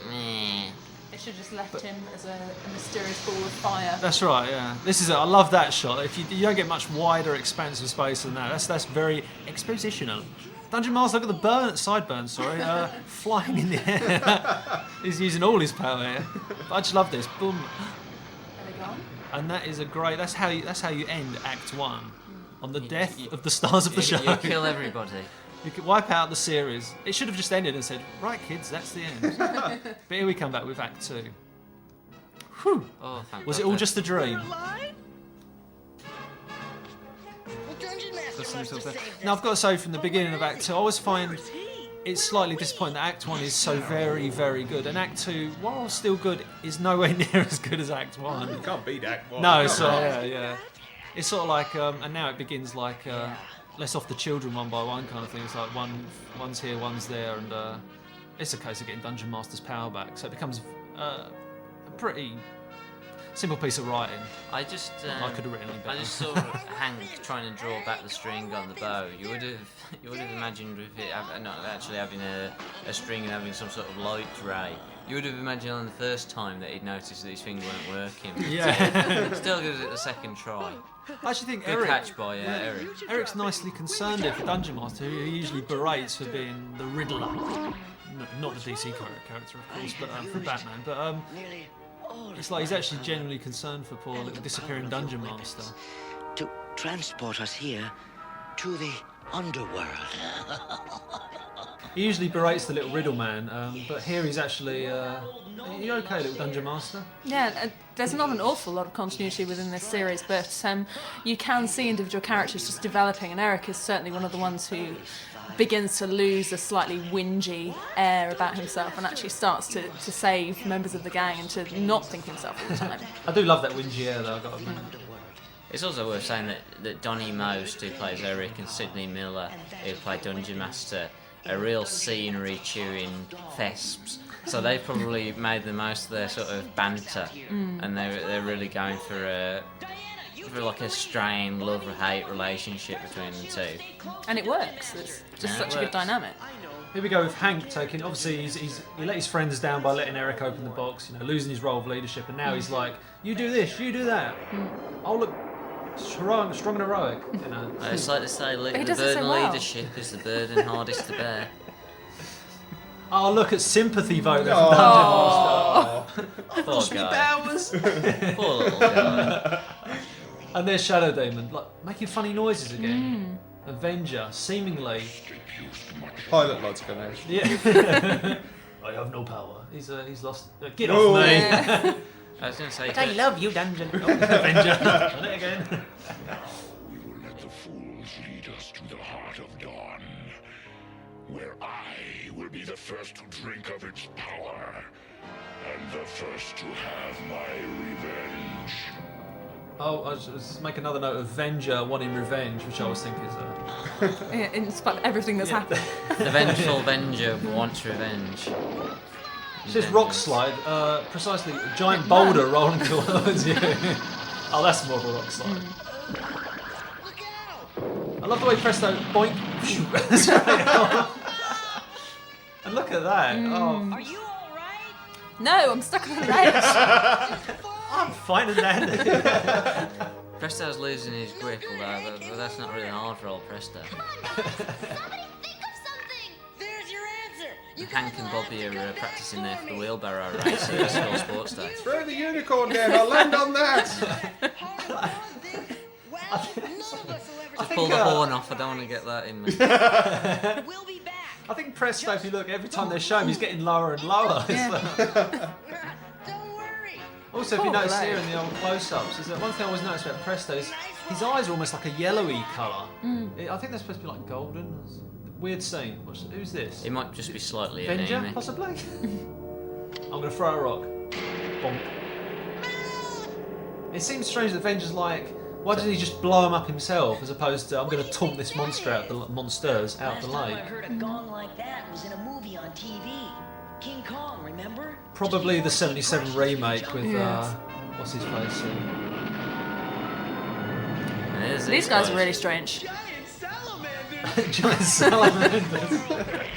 Meh. They should have just left him as a mysterious ball of fire. That's right, yeah. I love that shot. If you don't get much wider expanse of space than that. That's very expositional. Dungeon Master, look at the sideburns, flying in the air. He's using all his power here. But I just love this. Boom. There they go. And that is a great. That's how you end Act 1 on the death of the stars of the show. You kill everybody. You could wipe out the series. It should have just ended and said, "Right, kids, that's the end." But here we come back with Act 2. Whew. Oh, thank Was God it all that- just a dream? Now I've got to say, from the beginning of Act 2, I always find it's slightly disappointing that Act 1 is so very, very good, and Act 2, while still good, is nowhere near as good as Act 1. You can't beat Act 1. No, so yeah. It's sort of like, and now it begins like less off the children one by one kind of thing. It's like one's here, one's there, and it's a case of getting Dungeon Master's power back. So it becomes a pretty simple piece of writing. I just I could have written it better. I just saw Hank trying to draw back the string on the bow. You would have imagined with it not actually having a string and having some sort of light ray. You would have imagined on the first time that he'd noticed that his finger weren't working. Yeah. Still good at the second try. I actually think Good catch by Eric. Eric's nicely concerned here for Dungeon Master, who he usually berates for being the Riddler. Not the DC character, of course, but for Batman. But it's like he's actually genuinely concerned for poor little disappearing Dungeon Master. To transport us here to the underworld. He usually berates the little riddle man, but here he's actually... are you okay, little Dungeon Master? Yeah, there's not an awful lot of continuity within this series, but you can see individual characters just developing, and Eric is certainly one of the ones who begins to lose a slightly whingy air about himself and actually starts to save members of the gang and to not think himself all the time. I do love that whingy air, though, I've got to admit. It's also worth saying that Donnie Most, who plays Eric, and Sidney Miller, who play Dungeon Master, are real scenery-chewing thesps. So they probably made the most of their sort of banter, and they're really going for like a strained love-hate relationship between the two. And it works. It's just such a good dynamic. Here we go with Hank taking. Obviously, he let his friends down by letting Eric open the box, losing his role of leadership, and now he's like, "You do this, you do that. Oh look, strong and heroic." It's like they say, the burden of leadership is the burden hardest to bear. Oh, look at sympathy vote there from Dungeon Master. Poor guy. Poor little guy. And there's Shadow Demon, like making funny noises again. Avenger, seemingly. Pilot lights gone out. Yeah. I have no power. He's lost. Get off me. I was going to say. But I love you, Dungeon. Avenger. Done it again. We will let the fools lead us to the heart of dawn, where I will be the first to drink of its power, and the first to have my revenge. Oh, I was just make another note of Venger wanting revenge, which I always think is in spite of everything that's happened. The vengeful Venger wants revenge. It says rock slide, precisely a giant boulder rolling towards you. Oh, that's more of a rock slide. I love the way Presto boink. And look at that. Oh. Are you alright? No, I'm stuck on the ledge. I'm fine and that. Presto's losing his grip, although but that's not really hard for old Presto. There's your answer. And Hank and Bobby are practicing there for the wheelbarrow race at the School Sports Day. Throw the unicorn down, I'll land on that! Just pull the horn off, I don't want to get that in me. We'll be back. I think Presto, if you look, every time they show him, he's getting lower and lower. Also, if you notice here in the old close-ups, is that one thing I always noticed about Presto is his eyes are almost like a yellowy colour. I think they're supposed to be like golden. Weird scene. Who's this? It might just be slightly Avenger, anemic. possibly? I'm going to throw a rock. Bonk. It seems strange that Avenger's like, why doesn't he just blow him up himself as opposed to, I'm going to taunt this monster out the monsters out the Last lake. time I heard a gong like that was in a movie on TV. King Kong, remember? Probably the 77 remake with, what's his face? These guys are really strange. Giant salamanders.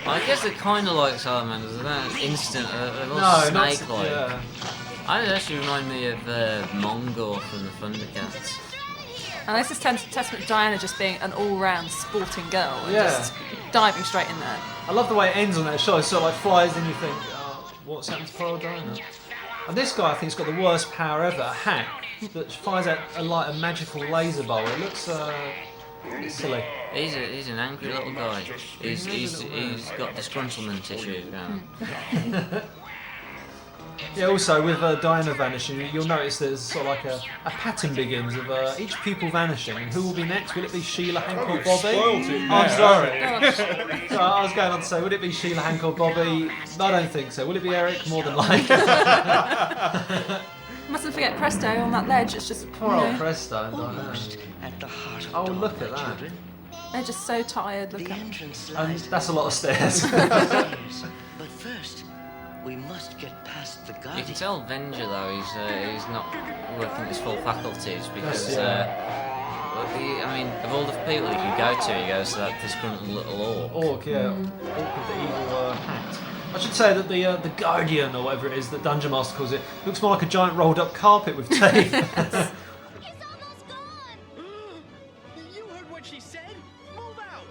I guess they're kind of like salamanders. They're not instant. They're No, not not snake-like. yeah. I actually remind me of Mongol from the Thundercats. And this is testament to Diana just being an all-round sporting girl and Yeah. just diving straight in there. I love the way it ends on that shot. It sort of like flies in, you think, what's happened to poor old Diana? And this guy, I think, has got the worst power ever, a hat that fires out a magical laser bolt. It looks silly. He's an angry little guy. He's got disgruntlement issues going. Yeah, also with Diana vanishing, you'll notice there's sort of like a pattern begins of each pupil vanishing. And who will be next? Will it be Sheila, Hank or Bobby? Spoiled it I'm now. sorry. So I was going on to say, would it be Sheila, Hank or Bobby? I don't think so. Will it be Eric? More than likely. Mustn't forget Presto on that ledge. It's just Poor old Presto and Diana. At the heart of Oh, dawn, look at my that. children. they're just so tired. Look The at them. entrance And lies that's a lot of stairs. But first, we must get past the You guardian. can tell Venger though he's not working his full faculties because I mean of all the people he could go to, he goes to that disgruntled little orc. Orc, yeah. Orc with the evil hat. I should say that the Guardian, or whatever it is that Dungeon Master calls it, looks more like a giant rolled up carpet with teeth. You heard what she said? Move out!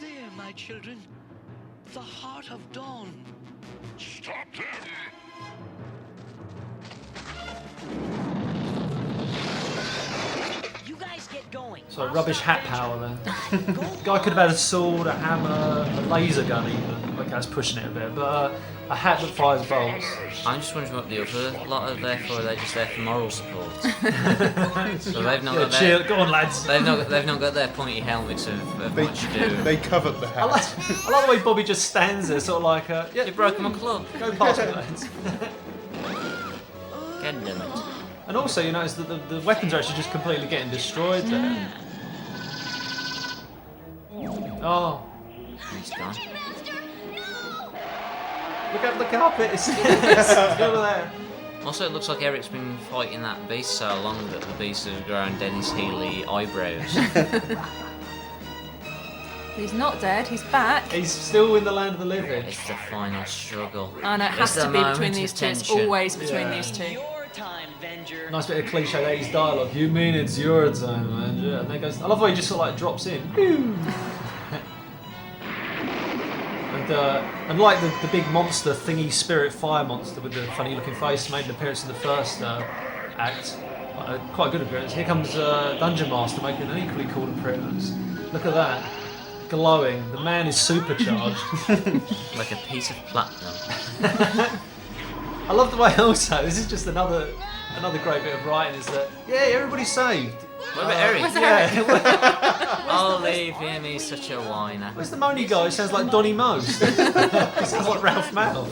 There, my children. The heart of dawn. Stop them! Sorry, rubbish hat power then. Guy could have had a sword, a hammer, a laser gun even. Okay, I was pushing it a bit, but a hat that fires bolts. I'm just wondering what the other lot are there for. Are they just there for moral support? So they've not got cheer, their, go on, lads. They've not got their pointy helmets of what you do. They covered the hat. I like the way Bobby just stands there, sort of like, yeah, You broke my club. go past me, lads. God damn it. And also, you notice that the weapons are actually just completely getting destroyed there. Oh, He's gone. look at the carpet, it's still there. Also, it looks like Eric's been fighting that beast so long that the beast has grown Dennis Healy eyebrows. He's not dead, he's back. He's still in the land of the living. It's the final struggle. And it has It's to the be between moment these of two. It's tension. always between these two. Your time, Venger. Nice bit of cliche 80s dialogue. You mean it's your time, man? Yeah. And then goes. I love how he just sort of like drops in. And like the big monster thingy spirit fire monster with the funny looking face made an appearance in the first act. Quite a good appearance. Here comes Dungeon Master making an equally cool appearance. Look at that. Glowing. The man is supercharged. Like a piece of platinum. I love the way also, this is just another great bit of writing, is that, yeah, everybody's saved. What about Eric? Where's Yeah. I'll leave him, he's such a whiner. Where's the moany guy who sounds like Donny Most? He sounds like Ralph Mal.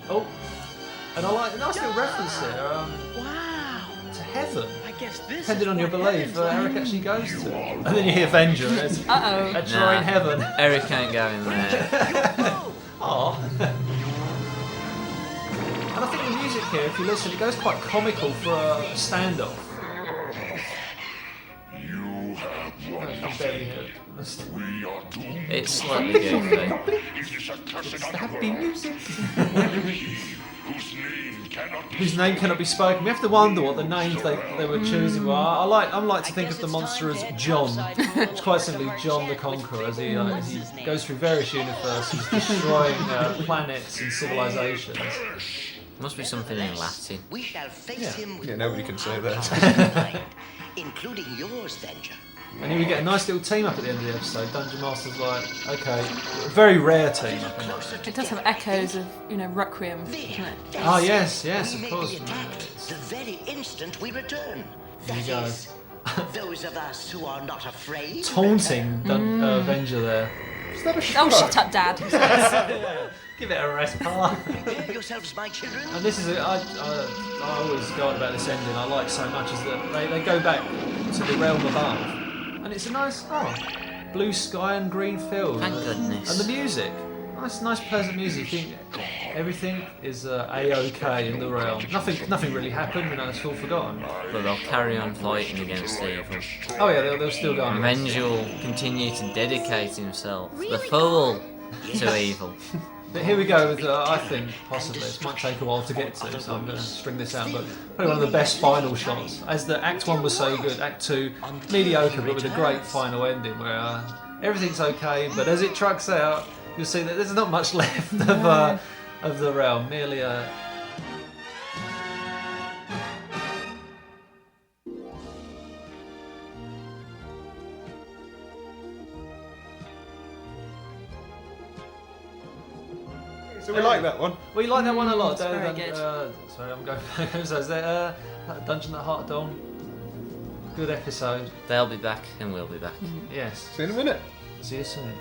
Oh, and I like a nice little reference there Wow. to heaven. I guess this Depending is on your what belief, heaven's Eric like. actually goes to. And then you hear Venger, and it's Uh-oh. a draw in heaven. Eric ain't going there. Oh. And I think the music here, if you listen, it goes quite comical for a standoff. You have won I nothing. barely heard it. We are doomed. It's slightly goofy. It is a cursed Happy underworld. music. Whose name cannot Whose name cannot be be spoken. We have to wonder what the names they were choosing were. I like to think of the monster as John. It's quite simply John the Conqueror, as he goes through various universes, destroying planets and civilizations. Must be something in Latin. We shall face him with Yeah, nobody can say that. including yours, Venger. And here we get a nice little team up at the end of the episode. Dungeon Master's like, okay, a very rare team up in that. It does have echoes of, Requiem, doesn't it? Ah, yes, of May course. be attacked the very instant we return. There you That go. is, those of us who are not afraid. Taunting Avenger there. Oh, shut up, Dad. Give it a rest, pal. Prepare yourselves, my children. And this is, I always go on about this ending I like so much, is that they go back to the realm above. And it's a nice, blue sky and green field. Thank goodness. And the music. Nice pleasant music. You think everything is A-OK in the realm. Nothing really happened, it's all forgotten. But they'll carry on fighting against evil. Oh yeah, they'll still go on. Avenger will continue to dedicate himself, the fool, to evil. But here we go with, I think, possibly, it might take a while to get to, so I'm going to string this out, but probably one of the best final shots. As the Act 1 was so good, Act 2, mediocre, but with a great final ending, where everything's okay, but as it trucks out, you'll see that there's not much left of the realm, merely a... So we like that one. Well, you like that one a lot. It's very good. Sorry, I'm going back. So is there Dungeon That Heart Dawn? Good episode. They'll be back and we'll be back. Yes. See you in a minute. See you soon.